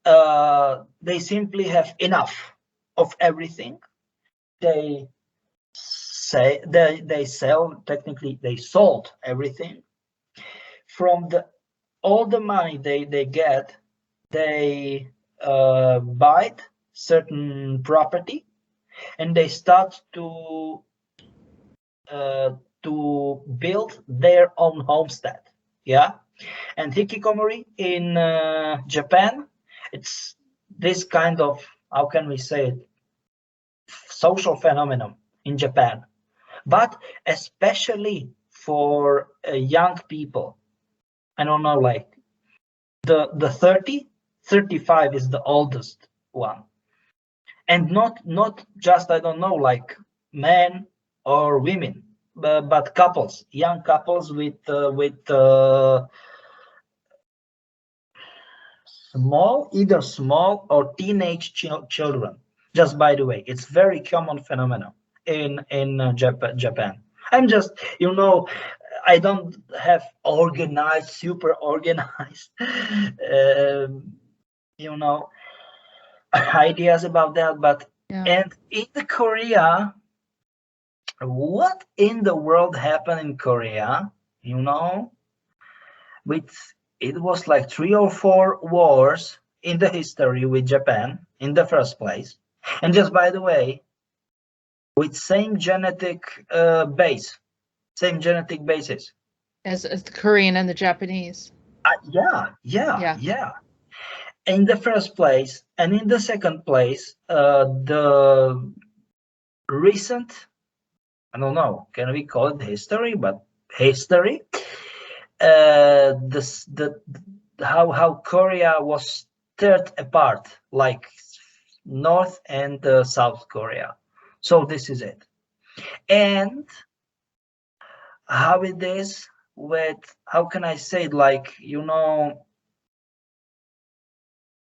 they simply have enough of everything. They say they sell, technically they sold everything. From all the money they get, they buy certain property, and they start to build their own homestead. Yeah. And hikikomori in Japan, it's this kind of, how can we say it, social phenomenon in Japan, but especially for young people. I don't know, like the 30, 35 is the oldest one, and not just, I don't know, like men or women, but couples, young couples with either small or teenage children. Just by the way, it's very common phenomenon in Japan. I'm just, I don't have super organized, ideas about that. But and in the Korea, what in the world happened in Korea? It was like 3 or 4 wars in the history with Japan in the first place. And just by the way, with same genetic basis as the Korean and the Japanese. Yeah. In the first place, and in the second place, the recent, I don't know, can we call it history? But history, how Korea was teared apart, like North and South Korea. So this is it. And how it is with, how can I say it, like,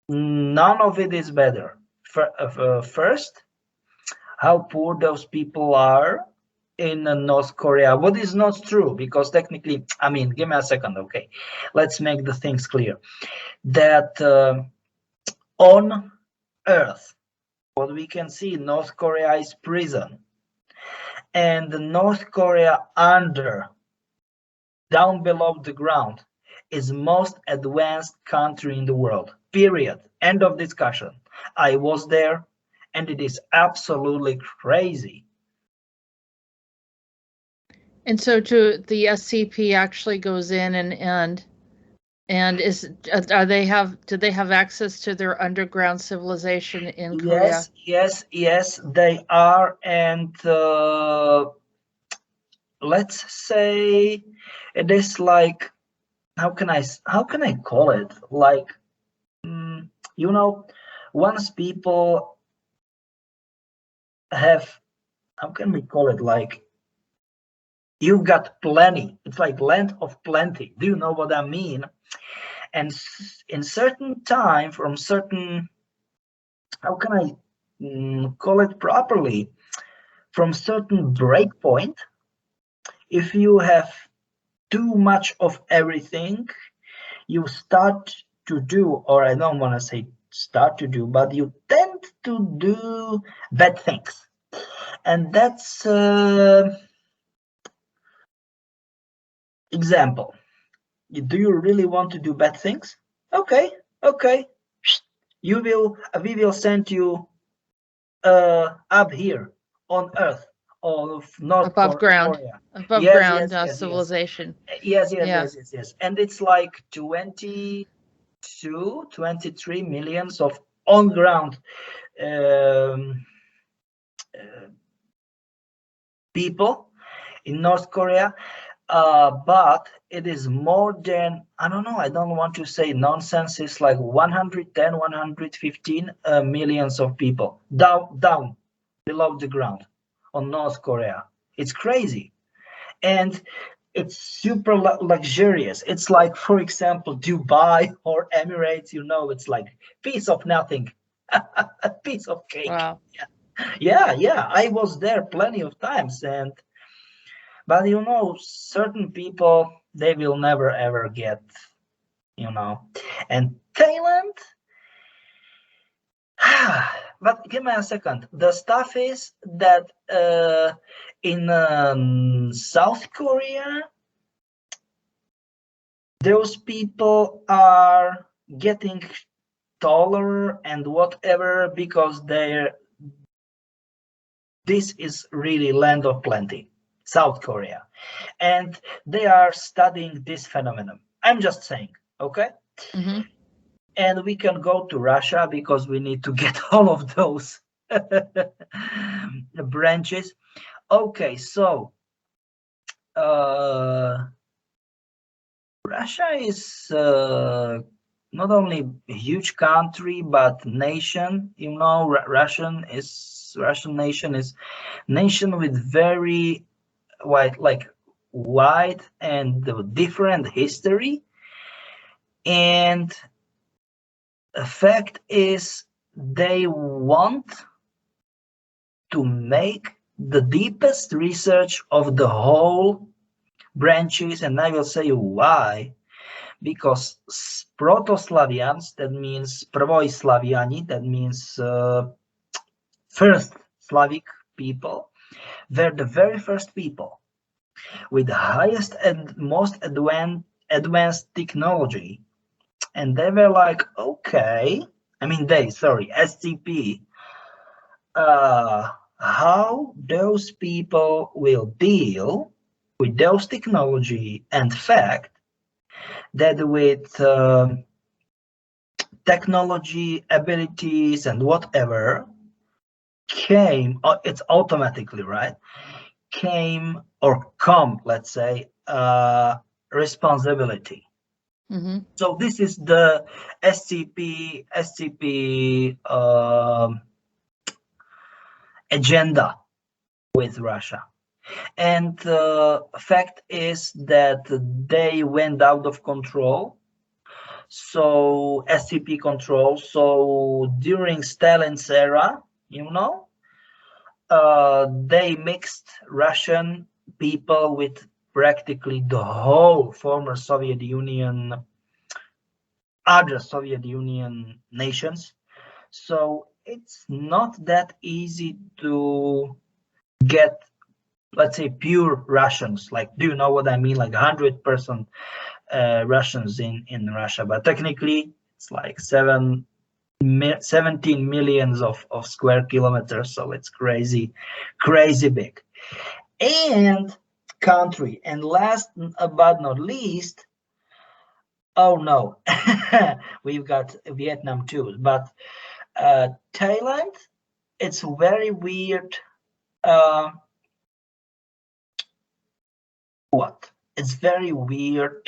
none of it is better. First, how poor those people are in North Korea. What is not true, because technically, I mean, give me a second, okay? Let's make the things clear. That on Earth, what we can see, North Korea is prison. And North Korea down below the ground, is most advanced country in the world. Period. End of discussion. I was there, and it is absolutely crazy. And so the SCP actually goes in and And do they have access to their underground civilization in Korea? Yes, they are, and let's say it is like, how can I call it, like, you know, once people have, how can we call it, like, you've got plenty, it's like land of plenty, do you know what I mean? And in certain time, from certain, how can I call it properly, from certain breakpoint, if you have too much of everything, you start to do, or I don't want to say start to do, but you tend to do bad things. And that's example. Do you really want to do bad things? Okay, we will send you up here on Earth of North Korea. Above Yes, ground civilization. Yes. And it's like 22, 23 millions of on ground people in North Korea. But it is more than, I don't know, I don't want to say nonsense, it's like 110, 115 millions of people down below the ground on North Korea. It's crazy. And it's super luxurious. It's like, for example, Dubai or Emirates, it's like piece of nothing, a piece of cake. Wow. Yeah, I was there plenty of times, but certain people, they will never ever get, and Thailand, but give me a second. The stuff is that in South Korea, those people are getting taller and whatever because this is really land of plenty, South Korea, and they are studying this phenomenon. I'm just saying, okay? Mm-hmm. And we can go to Russia because we need to get all of those branches. Okay, so Russia is not only a huge country but nation. Russian nation is nation with very wide and different history. And the fact is, they want to make the deepest research of the whole branches, and I will say why. Because Proto-Slavians, that means Prvoi-Slaviani, that means first Slavic people, were the very first people with the highest and most advanced technology. And they were like, okay, SCP, how those people will deal with those technology, and fact that with technology, abilities, and whatever came, it's automatically, right? Came or come, let's say, responsibility. Mm-hmm. So this is the SCP agenda with Russia. And the fact is that they went out of control. So SCP control. So during Stalin's era, they mixed Russian people with practically the whole former Soviet Union, other Soviet Union nations. So it's not that easy to get, let's say, pure Russians. Like, do you know what I mean? Like 100% Russians in Russia. But technically, it's like 17 millions of square kilometers. So it's crazy big. And country. And last but not least, Oh no, we've got Vietnam too, but Thailand, it's very weird. What? It's very weird.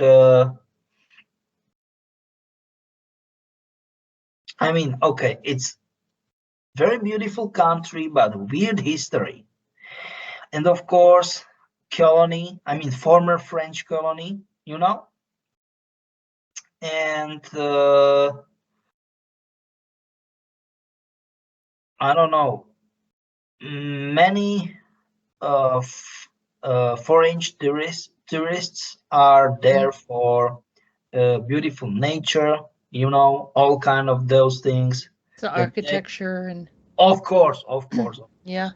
I mean, okay, it's very beautiful country, but weird history. And of course, colony, I mean, former French colony, you know? And I don't know, many foreign tourists are there for beautiful nature, you know, all kind of those things. The architecture and of course, of course. Yeah.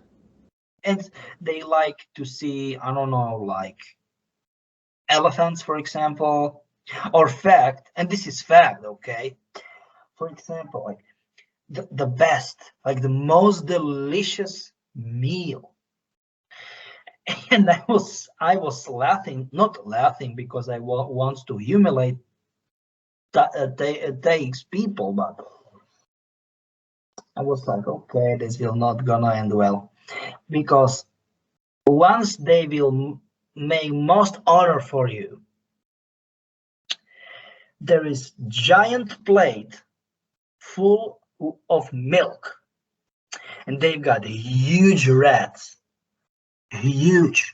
And they like to see, I don't know, like elephants, for example, or fact, and this is fact, okay? For example, like the best, like the most delicious meal. And I was laughing, not laughing because I want to humiliate takes people, but I was like, okay, this will not gonna end well, because once they will make most honor for you, there is giant plate full of milk, and they've got huge rats, huge.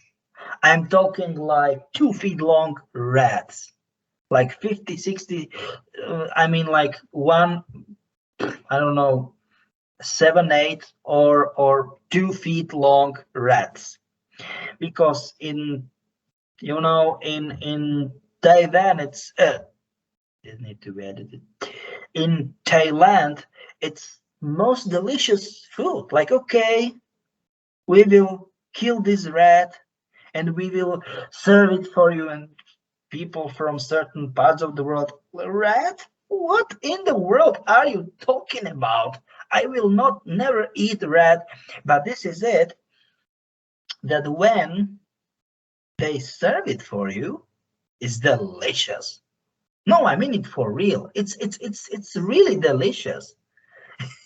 I'm talking like 2 feet long rats, like 50, 60, I mean like one, I don't know, 7, 8 or 2 feet long rats. Because in, you know, in Taiwan, it's it need to be edited. In Thailand, it's most delicious food. Like, okay, we will kill this rat and we will serve it for you. And people from certain parts of the world, rat? What in the world are you talking about? I will not never eat rat. But this is it, that when they serve it for you, it's delicious. No, I mean it for real. It's really delicious.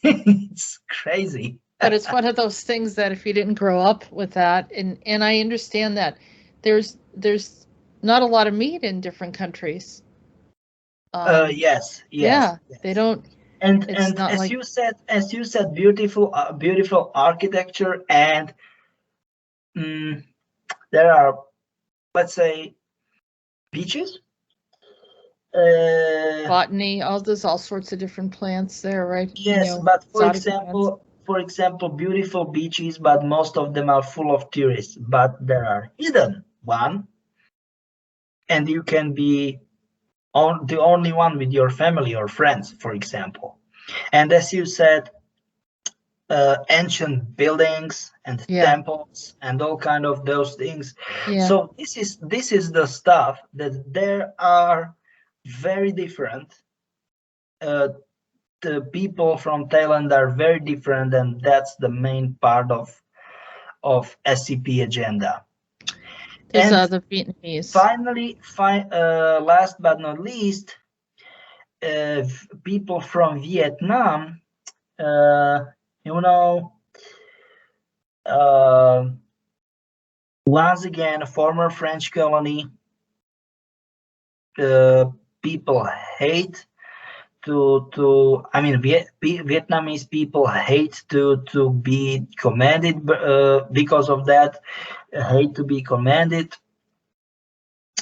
It's crazy. But it's one of those things that if you didn't grow up with that, and I understand that there's not a lot of meat in different countries. Yes, Yeah, yes. they don't. And It's not as like you said, beautiful architecture, and there are, let's say, beaches. botany. There's all sorts of different plants there, right? Yes, You know, but exotic for example, beautiful beaches, but most of them are full of tourists. But there are hidden one, and you can be the only one with your family or friends, for example. And as you said, ancient buildings and temples and all kind of those things. Yeah. So this is the stuff that there are very different. The people from Thailand are very different, and that's the main part of SCP agenda. There's and other Vietnamese. Finally, last but not least, people from Vietnam, you know, once again, a former French colony. People hate I mean, Vietnamese people hate to be commanded because of that. Hate to be commanded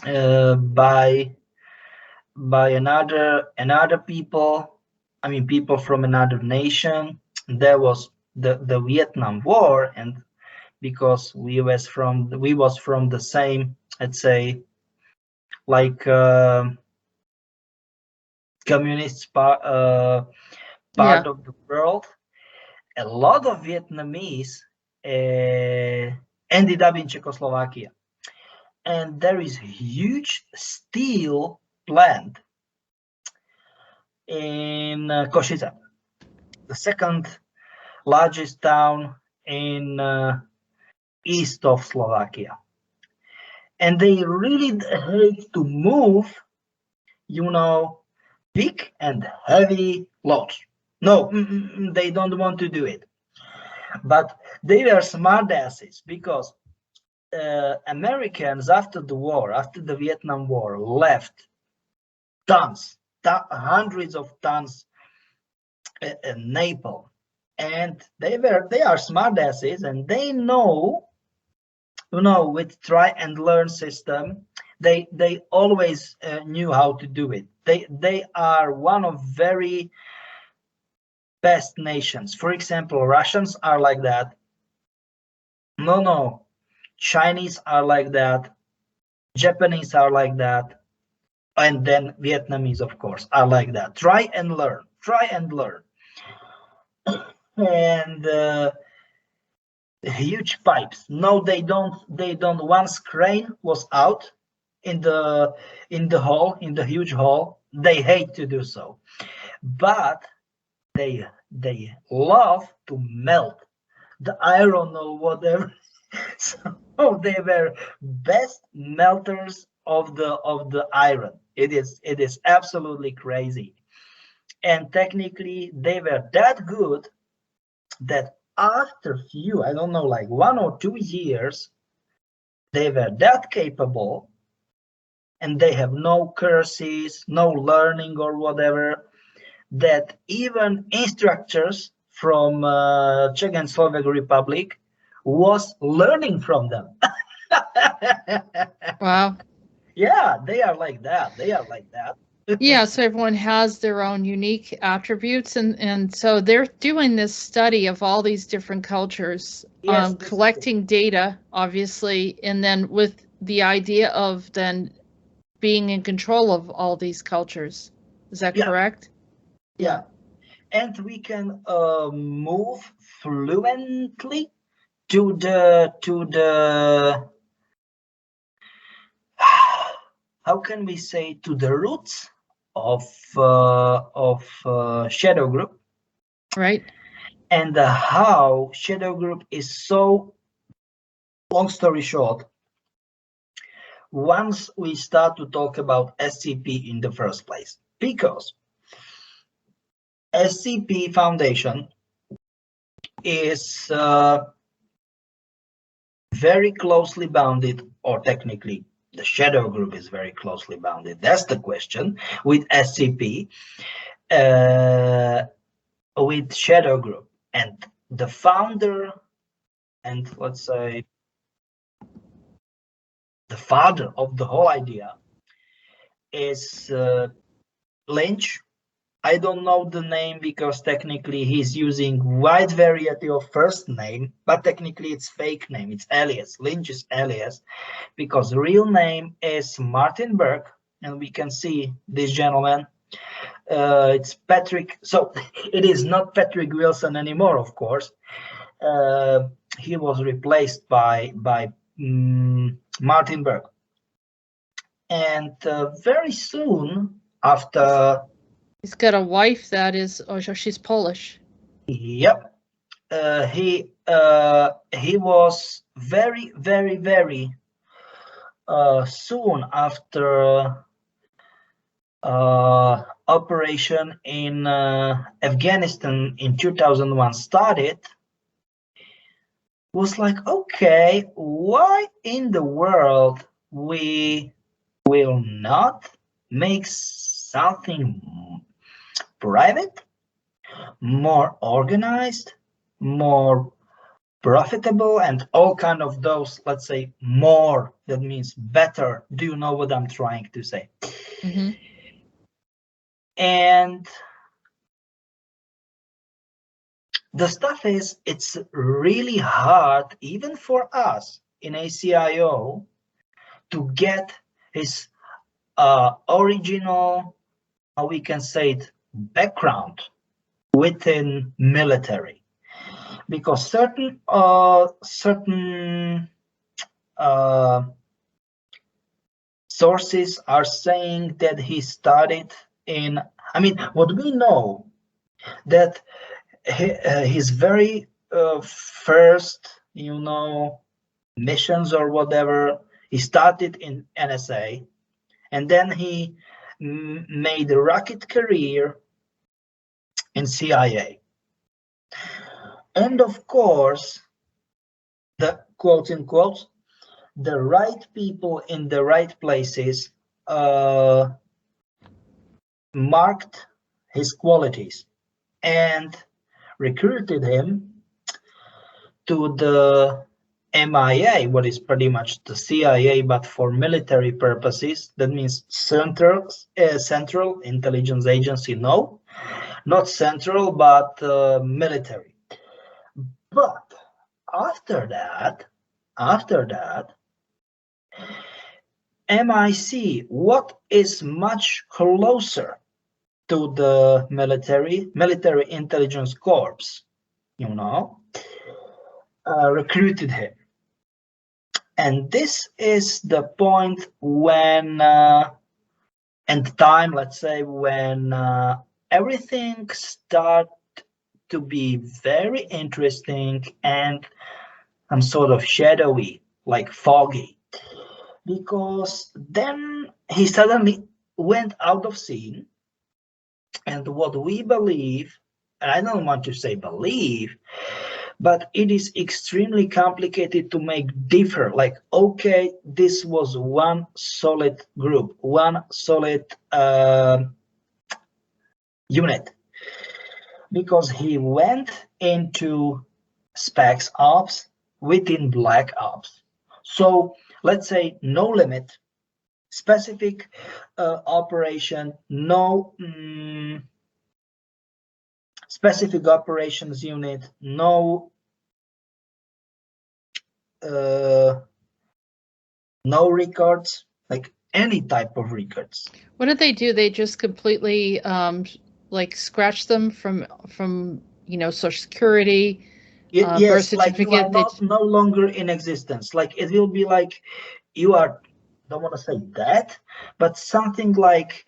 by another people. I mean, people from another nation. There was the Vietnam War, and because we was from the same, let's say, like communist part of the world, a lot of Vietnamese ended up in Czechoslovakia. And there is a huge steel plant in Košice, the second largest town in east of Slovakia. And they really hate to move big and heavy loads. No, they don't want to do it. But they were smart asses, because Americans after the Vietnam War, left hundreds of tons napalm, and they are smart asses, and they know, with try and learn system, they always knew how to do it. They are one of very best nations. For example, Russians are like that. No, Chinese are like that. Japanese are like that. And then Vietnamese, of course, are like that. Try and learn. And huge pipes. No, they don't. Once crane was out in the hall, in the huge hall, they hate to do so, but they love to melt the iron or whatever. So they were best melters of the iron. It is absolutely crazy. And technically they were that good that after few, I don't know, like 1 or 2 years, they were that capable, and they have no curses, no learning or whatever, that even instructors from Czech and Slovak Republic was learning from them. Wow. Yeah, they are like that. Yeah, so everyone has their own unique attributes, and so they're doing this study of all these different cultures, Yes, collecting data, obviously, and then with the idea of then being in control of all these cultures. Is that correct? Yeah. And we can move fluently to the how can we say, to the roots of shadow group, right? And how shadow group is so, long story short, once we start to talk about SCP in the first place, because SCP Foundation is very closely bounded, or technically the shadow group is very closely bounded, that's the question, with SCP, with shadow group. And the founder, and let's say the father of the whole idea, is Lynch. I don't know the name because technically he's using wide variety of first name, but technically it's fake name, it's alias, Lynch's alias, because the real name is Martin Burke, and we can see this gentleman. It's Patrick, so it is not Patrick Wilson anymore, of course. He was replaced by Martin Burke. And very soon after, he's got a wife that is, she's Polish. Yep. He was very soon after operation in Afghanistan in 2001 started, was like, okay, why in the world we will not make something private, more organized, more profitable, and all kind of those, let's say, more, that means better. Do you know what I'm trying to say? Mm-hmm. And the stuff is, it's really hard, even for us in ACIO, to get his original, how we can say it, background within military, because certain sources are saying that he started in, I mean, what we know, that his very first, missions or whatever, he started in NSA, and then he made a rocket career in CIA. And of course, the quote unquote, the right people in the right places marked his qualities and recruited him to the MIA, what is pretty much the CIA, but for military purposes. That means Central Intelligence Agency. No, not central, but military. But after that, MIC, what is much closer to the military intelligence corps, recruited him. And this is the point when, and time, let's say, when everything started to be very interesting and sort of shadowy, like foggy, because then he suddenly went out of scene. And what we believe, and I don't want to say believe, but it is extremely complicated to make differ. Like, okay, this was one solid group, one solid unit, because he went into Specs Ops within Black Ops. So let's say no limit, specific operation, no specific operations unit, no records, like any type of records. What did they do? They just completely like scratch them from Social Security, yes, birth like you are certificate. no longer in existence. Like it will be like you are, don't want to say dead, but something like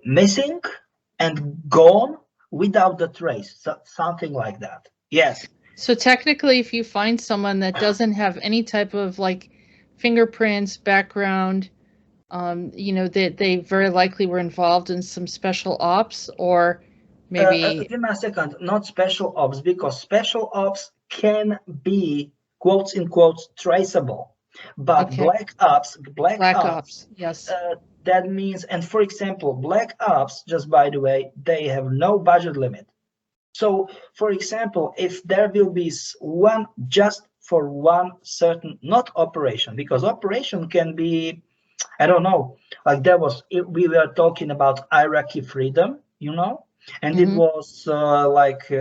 missing and gone without the trace, so something like that. Yes. So technically, if you find someone that doesn't have any type of like fingerprints, background, that they very likely were involved in some special ops, or maybe. Give me a second. Not special ops, because special ops can be quotes in quotes traceable, but Okay. black ops, Yes. That means, and for example, black ops, just by the way, they have no budget limit. So, for example, if there will be one just for one certain, not operation, because operation can be, I don't know, like we were talking about Iraqi freedom, and it was like,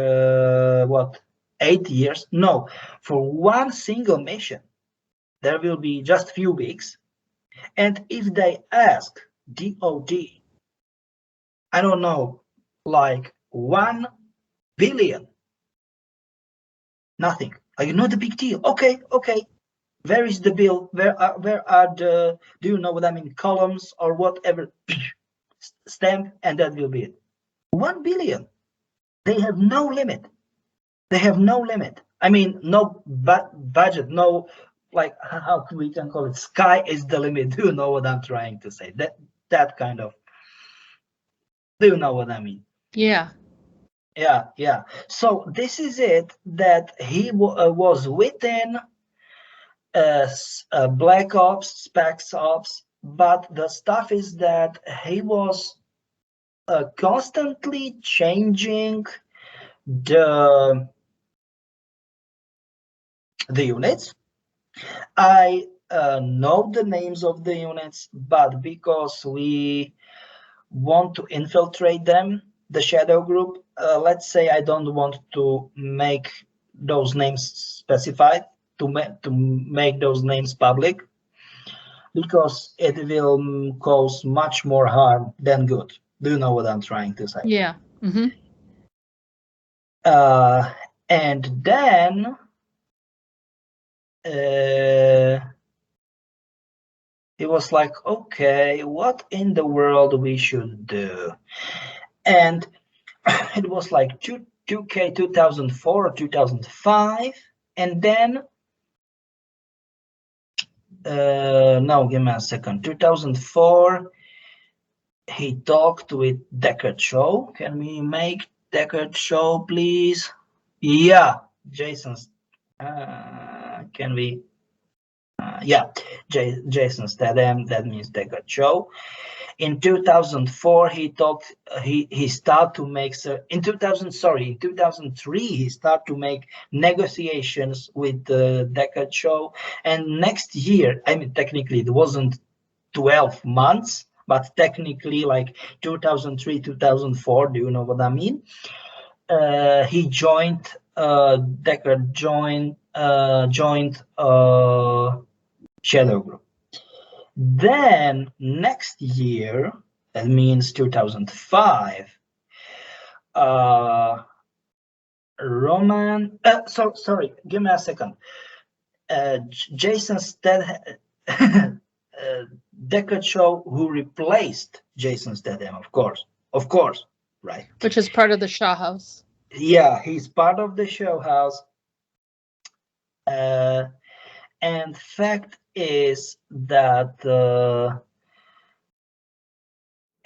8 years? No, for one single mission, there will be just few weeks. And if they ask DOD, I don't know, like 1 billion, nothing, like not a big deal. Okay. Where is the bill? Where are the, do you know what I mean, columns or whatever, stamp, and that will be it. 1 billion. They have no limit. I mean, no budget, no, like, how we can call it, sky is the limit. Do you know what I'm trying to say? That kind of, do you know what I mean? Yeah. Yeah. So this is it, that he was within Black Ops, Specs Ops, but the stuff is that he was constantly changing the units. I know the names of the units, but because we want to infiltrate them, the shadow group, let's say I don't want to make those names specified, to make those names public, because it will cause much more harm than good. Do you know what I'm trying to say? Yeah. And then it was like, okay, what in the world we should do? And it was like 2004 or 2005, and then No, give me a second. 2004, he talked with Deckard Shaw. Can we make Deckard Shaw, please? Yeah, Jason's. Can we? Yeah, Jason Statham. That means Deckard Shaw. In 2004, he talked. He started to make. In 2003, he started to make negotiations with Deckard Shaw. And next year, I mean, technically, it wasn't 12 months, but technically, like 2003, 2004. Do you know what I mean? He joined. Deckard joined Shadow Group. Then next year, that means 2005, Roman. Sorry, give me a second. Jason Statham, Deckard Shaw, who replaced Jason Statham, of course, right? Which is part of the Shaw House. Yeah, he's part of the show house. And fact is that,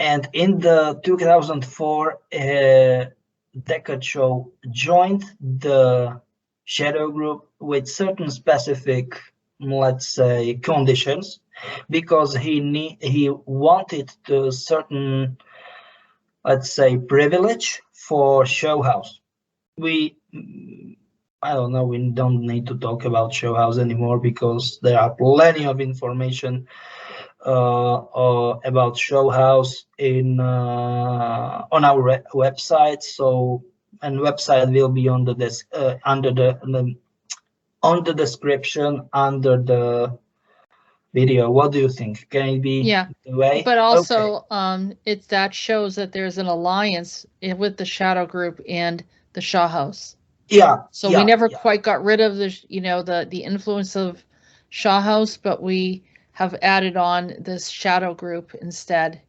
and in the 2004, Deckard Shaw joined the Shadow Group with certain specific, let's say, conditions, because he wanted the certain, let's say, privilege for show house. I don't know, we don't need to talk about show house anymore because there are plenty of information about show house in on our website. So, and website will be on the on the description under the video. What do you think? Can it be the way? But also, okay. That shows that there's an alliance with the Shadow Group and the Shaw House. Yeah. So we never quite got rid of the influence of Shaw House, but we have added on this Shadow Group instead.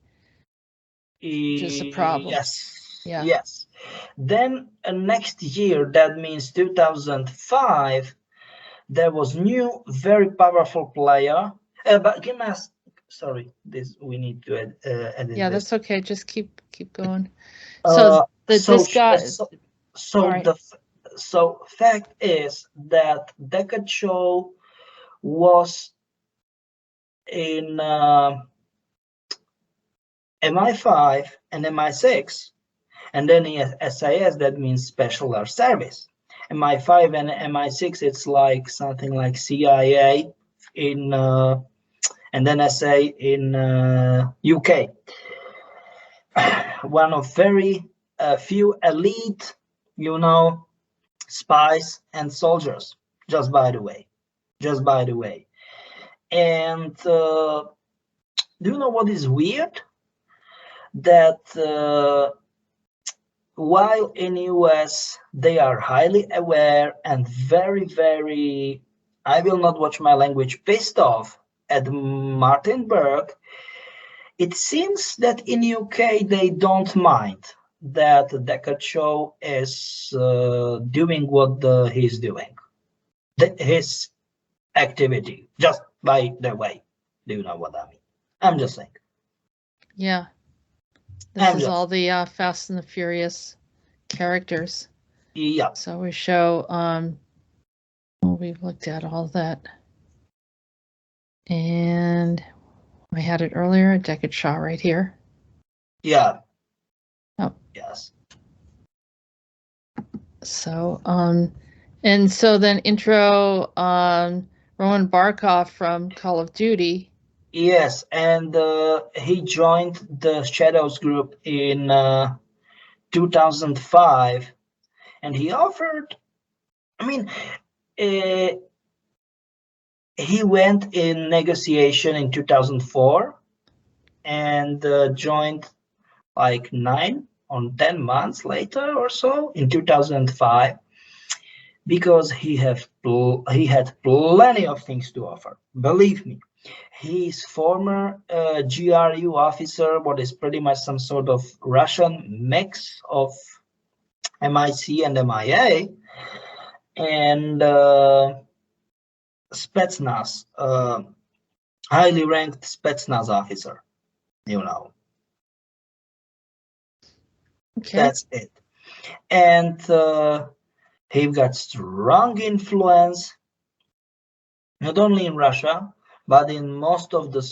Which is a problem. Yes. Yeah. Yes. Then next year, that means 2005, there was new, very powerful player. But give us. Sorry, this we need to edit. Yeah, that's okay. Just keep going. So fact is that Deckard Shaw was in MI5 and MI6, and then he has SIS, that means Special Air Service. MI5 and MI6, it's like something like CIA in, and then SA in UK. One of very few elite, spies and soldiers, just by the way. And do you know what is weird? That while in US they are highly aware and very, very, I will not watch my language, pissed off at Martin Berg, it seems that in UK they don't mind that Deckard Shaw is doing what he's doing. His activity, just by the way. Do you know what I mean? I'm just saying. Yeah. This is all the Fast and the Furious characters. Yeah. So we show, we've looked at all that. And I had it earlier, Deckard Shaw right here. Yeah. Oh. Yes. So, and so then intro, Roman Barkov from Call of Duty. Yes, and he joined the Shadows group in 2005, and he offered, I mean, he went in negotiation in 2004 and joined like 9 or 10 months later or so in 2005, because he had plenty of things to offer. Believe me, he's former GRU officer, what is pretty much some sort of Russian mix of MIC and MIA, and Spetsnaz. highly ranked Spetsnaz officer, you know. Okay. That's it. And he got strong influence, not only in Russia, but in most of the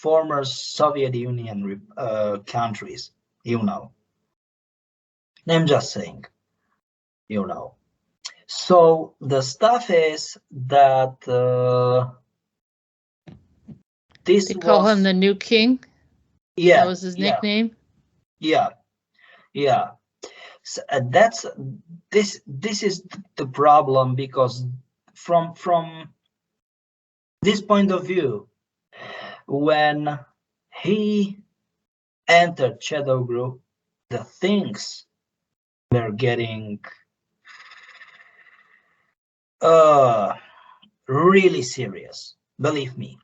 former Soviet Union countries, you know. I'm just saying, you know. So the stuff is that this They call him was, the new king. yeah, That was his nickname. yeah. So, this is the problem, because from this point of view, when he entered Shadow Group, the things were getting really serious. Believe me,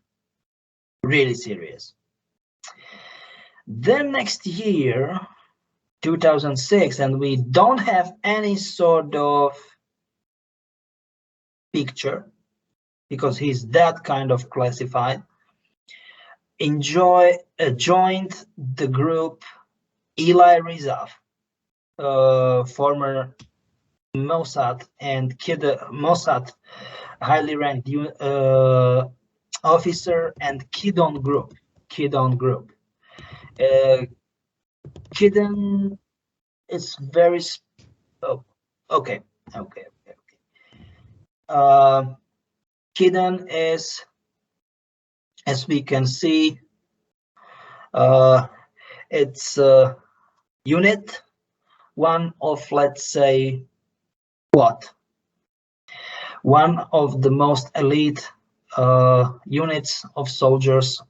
really serious. Then next year, 2006, and we don't have any sort of picture because he's that kind of classified, joined the group Eli Rizov, former Mossad and Mossad highly ranked officer, and Kidon group. Kidon is very oh, okay. Kidon is, as we can see, it's a unit, one of, let's say, one of the most elite units of soldiers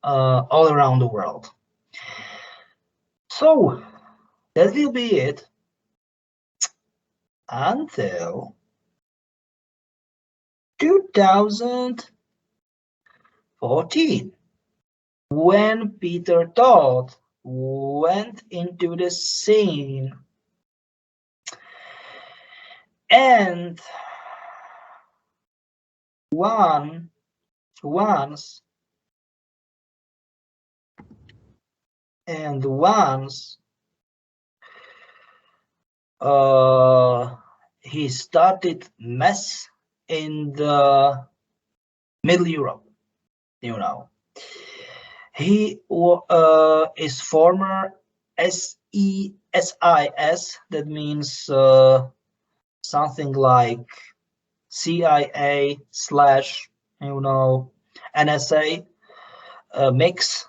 all around the world. So that will be it until 2014, when Peter Todd went into the scene and once he started mess in the Middle Europe, you know. He is former SESIS, that means something like CIA / NSA mix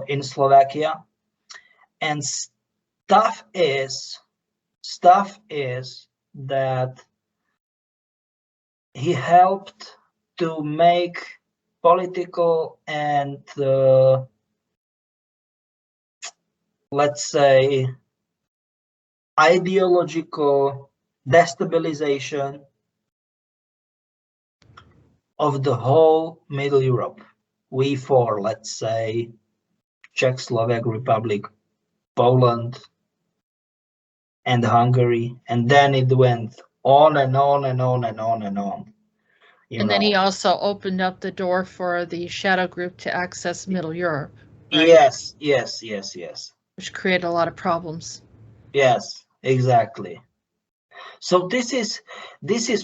in Slovakia. And stuff is that he helped to make political and let's say ideological destabilization of the whole Middle Europe. V4, let's say Czechoslovak Republic, Poland, and Hungary, and then it went on and on and on and on and on. And then he also opened up the door for the Shadow Group to access Middle Europe. Right? Yes. Which created a lot of problems. Yes, exactly. So this is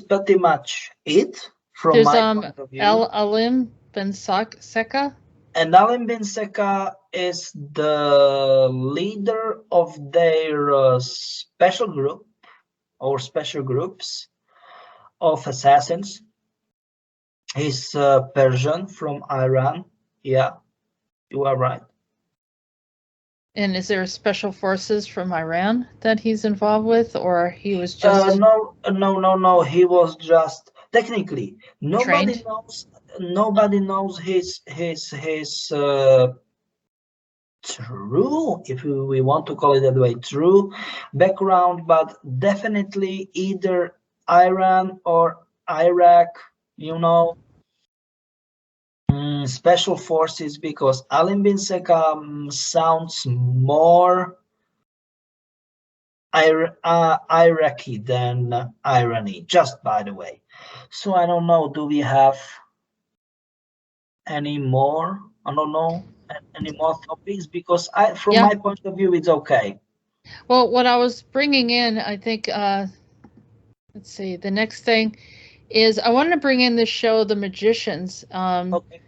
pretty much it from my point of view. Alim Ben Seka. And Alim Ben Seka is the leader of their special group or special groups of assassins. He's Persian from Iran. Yeah, you are right. And is there special forces from Iran that he's involved with, or he was just no. He was just technically trained? Nobody knows his true, if we want to call it that way, true background, but definitely either Iran or Iraq, special forces, because Alim bin Seka sounds more Iraqi than Irani, just by the way. So I don't know, do we have any more? I don't know, any more topics, because from Yeah. my point of view, it's okay. Well, what I was bringing in, I think, let's see, the next thing is I wanted to bring in the show The Magicians, Okay.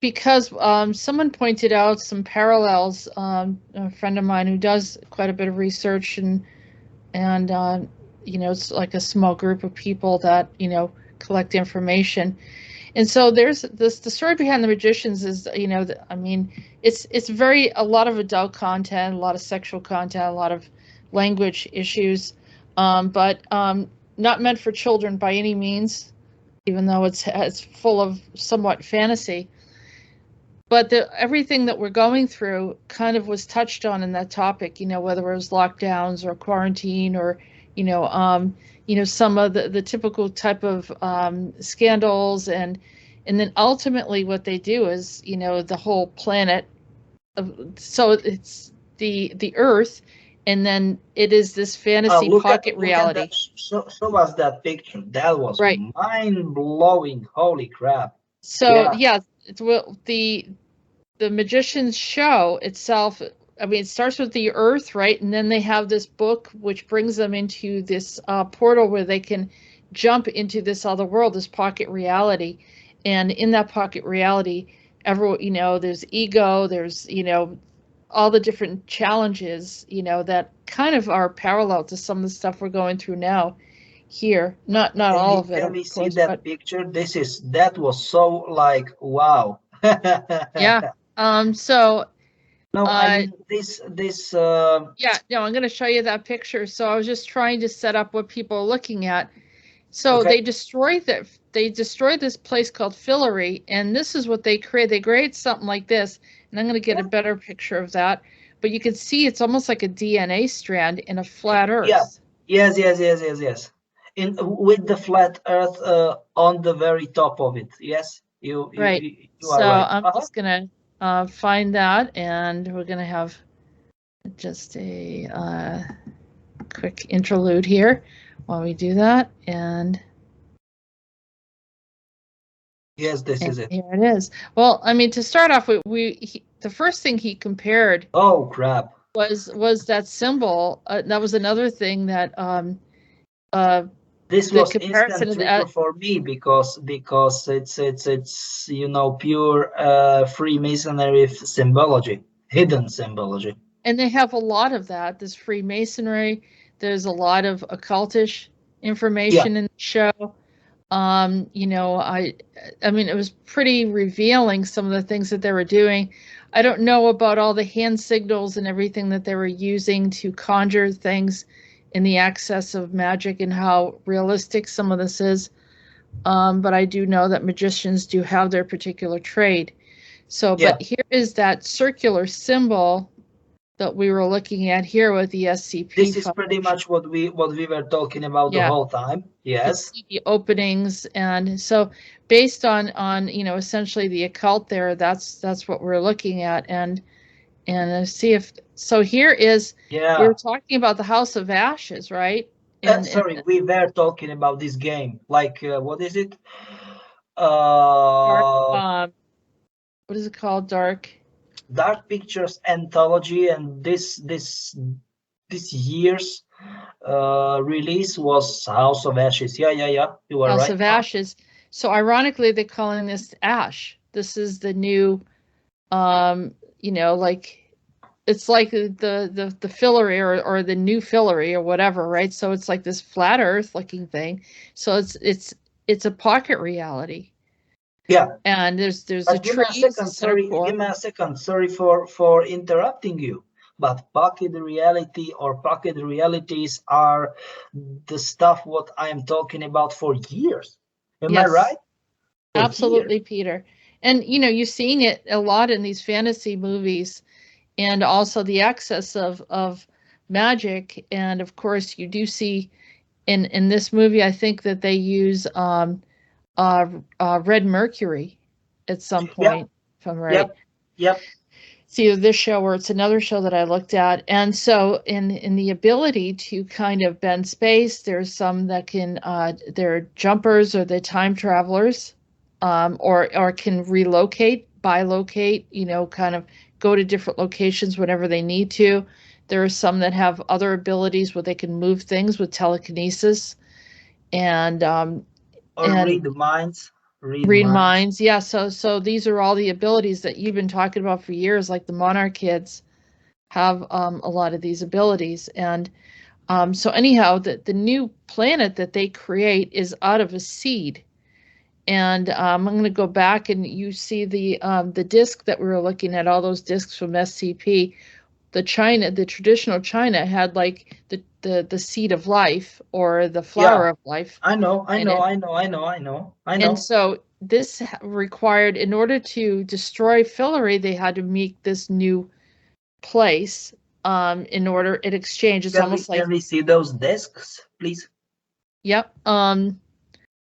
because someone pointed out some parallels. A friend of mine who does quite a bit of research, and it's like a small group of people that collect information. And so there's this, the story behind The Magicians is, I mean, it's very, a lot of adult content, a lot of sexual content, a lot of language issues, but not meant for children by any means, even though it's full of somewhat fantasy. But everything that we're going through kind of was touched on in that topic, whether it was lockdowns or quarantine, or some of the typical type of scandals, and then ultimately what they do is, the whole planet, so it's the Earth, and then it is this fantasy pocket Look at that. reality. So was that picture. That was Right. mind blowing. Holy crap. So Yeah. yeah, the Magician's show itself, I mean, it starts with the Earth, right? And then they have this book which brings them into this portal where they can jump into this other world, this pocket reality. And in that pocket reality, there's ego, there's, all the different challenges, that kind of are parallel to some of the stuff we're going through now here. Not all of it, Can of we see course, that but picture? That was so like wow. yeah. So No, I uh mean this yeah, no, I'm going to show you that picture. So I was just trying to set up what people are looking at. So okay. they destroyed this place called Fillory, and this is what they create. They create something like this, and I'm going to get a better picture of that. But you can see it's almost like a DNA strand in a flat Yeah. Earth. Yes. In with the flat Earth on the very top of it. Yes, Right. you So are right. I'm just going to find that, and we're going to have just a quick interlude here while we do that. And Yes, this is it. here it is. Well, I mean, to start off with, the first thing he compared Oh crap! was that symbol. That was another thing that This the was comparison instant of trigger that, for me because it's pure Freemasonry symbology, hidden symbology. and they have a lot of that. There's Freemasonry. There's a lot of occultish Yeah, information in the show. I mean, it was pretty revealing, some of the things that they were doing. I don't know about all the hand signals and everything that they were using to conjure things in the access of magic and how realistic some of this is. But I do know that magicians do have their particular trade. So, yeah. but here is that circular symbol that we were looking at here with the SCP This is pretty Foundation. much what we were talking about the Yeah. whole time. You can Yes. see the openings, and so based on essentially the occult there, that's what we're looking at. And see if so. Here is, we Yeah. were talking about the House of Ashes, right? And Sorry, we were talking about this game. Like, what is it? dark, Uh, what is it called? Dark. Dark Pictures Anthology, and this year's release was House of Ashes. Yeah. You are House right. of Ashes. So ironically, they're calling this Ash. This is the new, like, it's like the Fillory, or the new Fillory or whatever, right? So it's like this flat Earth looking thing. So it's a pocket reality, Yeah. and there's the But give me a trees, the second. center Sorry, core. give me a second. Sorry for interrupting you. But pocket reality or pocket realities are the stuff what I am talking about for years. Am I Yes, right? For years. absolutely, Peter. And you're seeing it a lot in these fantasy movies, and also the excess of magic. And of course, you do see in this movie, I think that they use red mercury at some Yep. point, if I'm right. Yep. See this show, or it's another show that I looked at. And so in the ability to kind of bend space, there's some that can they're jumpers, or they're time travelers. or can relocate, bilocate, kind of go to different locations whenever they need to. There are some that have other abilities where they can move things with telekinesis and read minds. Read minds. Yeah, so these are all the abilities that you've been talking about for years, like the Monarch kids have a lot of these abilities. And so anyhow, the new planet that they create is out of a seed. And I'm going to go back, and you see the disc that we were looking at, all those discs from SCP. The traditional China had like the seed of life, or the flower of life. I know. And so this required, in order to destroy Fillory, they had to make this new place in exchange. It's almost like, can we see those discs, please? Yep.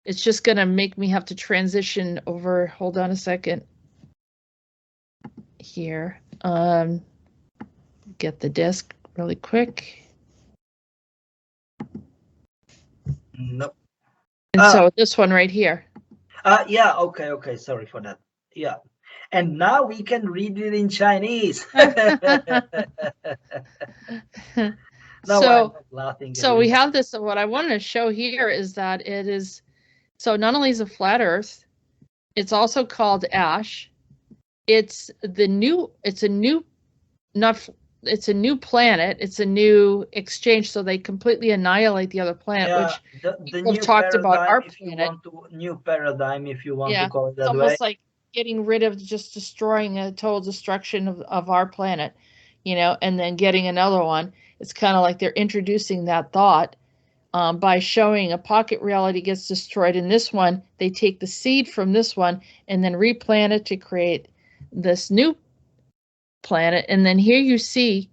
It's just gonna make me have to transition over. Hold on a second. Here. Get the disc really quick. Nope. And so this one right here. Yeah, okay, sorry for that. Yeah. And now we can read it in Chinese. So we have this. What I wanted to show here is that it is, so not only is it flat Earth, it's also called ash. It's a new planet. It's a new exchange. So they completely annihilate the other planet, which we've talked about our planet. New paradigm, if you want to call it that way. It's almost like getting rid of, just destroying a total destruction of our planet, and then getting another one. It's kind of like they're introducing that thought by showing a pocket reality gets destroyed in this one. They take the seed from this one and then replant it to create this new planet. And then here you see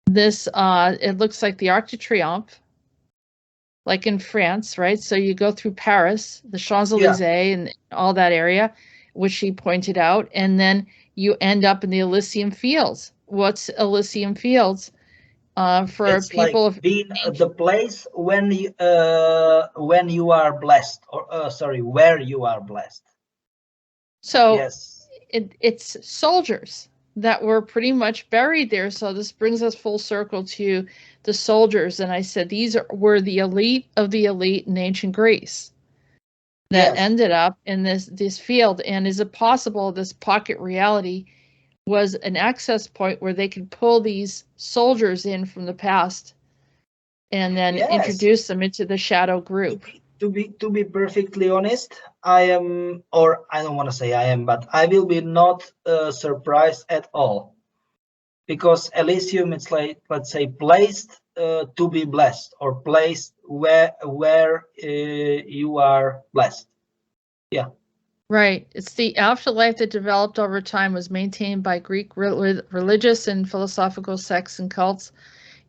this, it looks like the Arc de Triomphe, like in France, right? So you go through Paris, the Champs-Élysées, and all that area, which she pointed out, and then you end up in the Elysium Fields. What's Elysium Fields? For it's people like being the place when you are blessed, or where you are blessed. So yes, it's soldiers that were pretty much buried there. So this brings us full circle to the soldiers. And I said these were the elite of the elite in ancient Greece that ended up in this field. And is it possible this pocket reality was an access point where they could pull these soldiers in from the past and then introduce them into the shadow group? To be perfectly honest, I am, or I don't want to say I am, but I will be not surprised at all, because Elysium, it's like, let's say, placed to be blessed, or placed where you are blessed. Yeah. Right. It's the afterlife that developed over time, was maintained by Greek religious and philosophical sects and cults.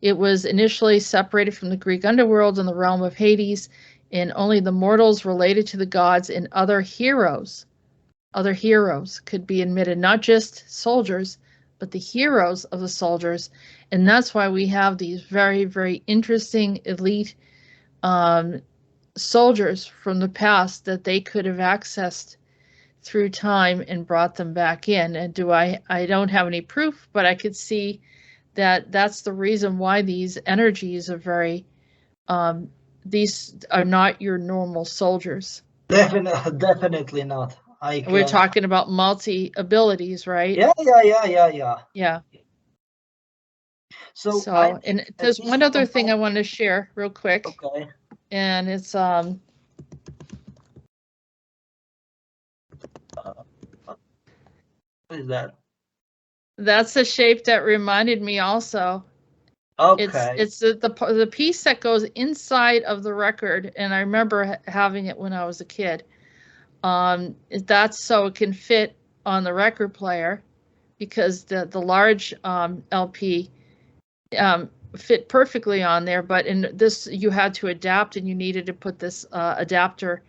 It was initially separated from the Greek underworld and the realm of Hades, and only the mortals related to the gods and other heroes could be admitted, not just soldiers, but the heroes of the soldiers. And that's why we have these very, very interesting elite soldiers from the past that they could have accessed through time and brought them back in. And I don't have any proof, but I could see that that's the reason why these energies are very, these are not your normal soldiers. Definitely not. We're talking about multi abilities, right? Yeah. So and there's one other thing I want to share real quick. Okay. And it's what is that? That's a shape that reminded me also. Okay. It's the piece that goes inside of the record, and I remember having it when I was a kid. That's so it can fit on the record player, because the large LP fit perfectly on there, but in this you had to adapt, and you needed to put this adapter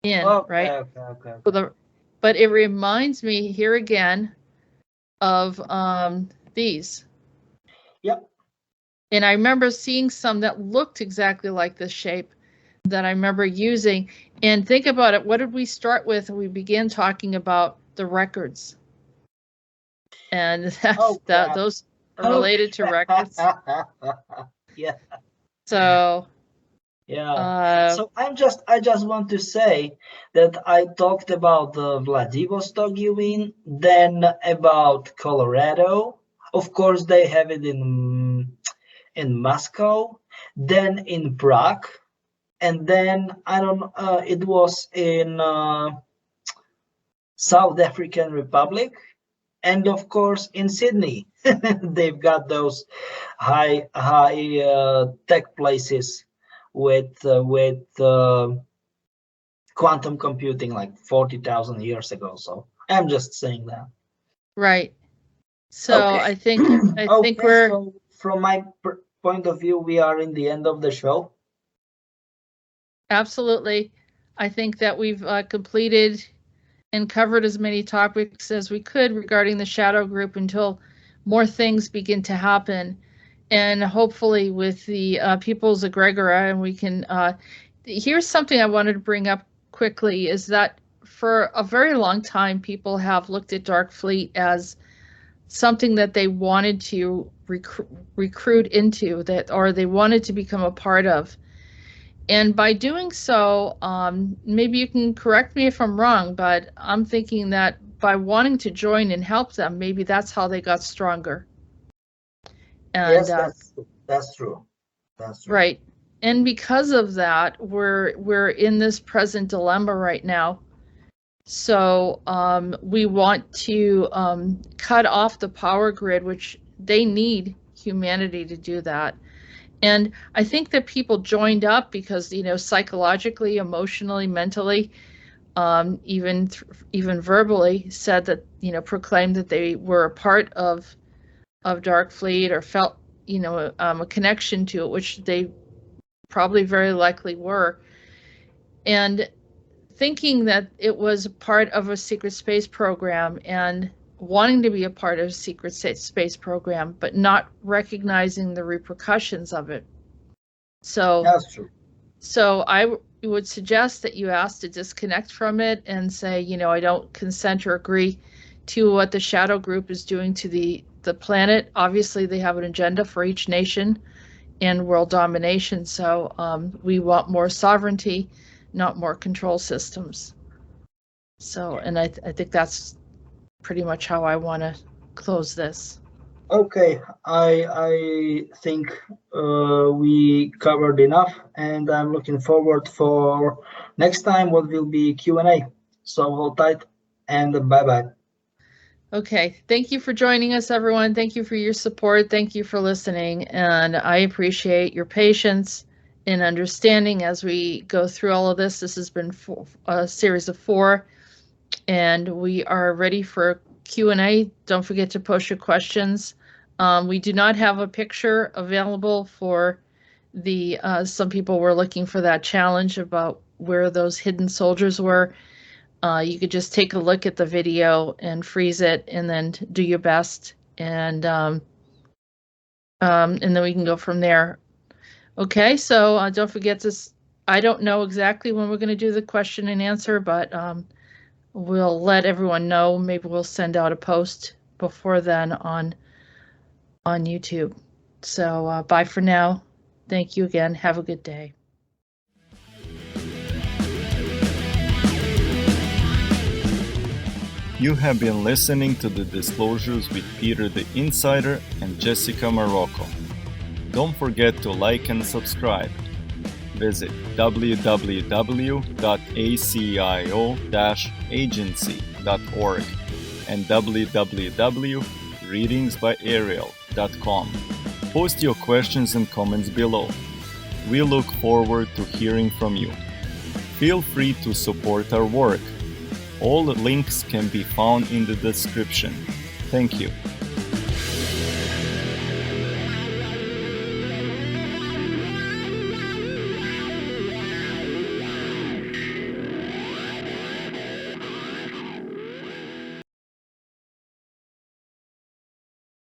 in, right? Okay. But it reminds me here again of these. Yep. And I remember seeing some that looked exactly like this shape that I remember using. And think about it. What did we start with? We began talking about the records. And those are related to records. Yeah. So yeah. So I just want to say that I talked about the Vladivostok UN, then about Colorado. Of course, they have it in Moscow, then in Prague, and then I don't. It was in South African Republic, and of course in Sydney. They've got those high tech places with quantum computing like 40,000 years ago. So I'm just saying that. Right. So okay. I think we're, so from my point of view, we are in the end of the show. Absolutely. I think that we've completed and covered as many topics as we could regarding the shadow group until more things begin to happen. And hopefully with the People's Egregora, and we can, here's something I wanted to bring up quickly, is that for a very long time, people have looked at Dark Fleet as something that they wanted to recruit into, or they wanted to become a part of. And by doing so, maybe you can correct me if I'm wrong, but I'm thinking that by wanting to join and help them, maybe that's how they got stronger. And, yes, that's true. That's true. Right. And because of that, we're in this present dilemma right now. So we want to cut off the power grid, which they need humanity to do that. And I think that people joined up because, psychologically, emotionally, mentally, even verbally said that, proclaimed that they were a part of Dark Fleet, or felt, a connection to it, which they probably very likely were. And thinking that it was part of a secret space program and wanting to be a part of a secret space program, but not recognizing the repercussions of it. So that's true. So I would suggest that you ask to disconnect from it and say, I don't consent or agree to what the shadow group is doing to the planet. Obviously, they have an agenda for each nation and world domination. So we want more sovereignty, not more control systems. So, and I think that's pretty much how I want to close this. Okay, I think we covered enough, and I'm looking forward for next time what will be Q&A. So hold tight, and bye-bye. Okay, thank you for joining us, everyone. Thank you for your support. Thank you for listening, and I appreciate your patience and understanding as we go through all of this. This has been a series of 4, and we are ready for Q&A. Don't forget to post your questions. We do not have a picture available for the, some people were looking for that challenge about where those hidden soldiers were. You could just take a look at the video and freeze it and then do your best. And then we can go from there. Okay, so don't forget to, I don't know exactly when we're going to do the question and answer, but we'll let everyone know. Maybe we'll send out a post before then on YouTube. So bye for now. Thank you again. Have a good day. You have been listening to the Disclosures with Peter the Insider and Jessica Marrocco. Don't forget to like and subscribe. Visit www.acio-agency.org and www.readingsbyarael.com. Post your questions and comments below. We look forward to hearing from you. Feel free to support our work. All links can be found in the description. Thank you.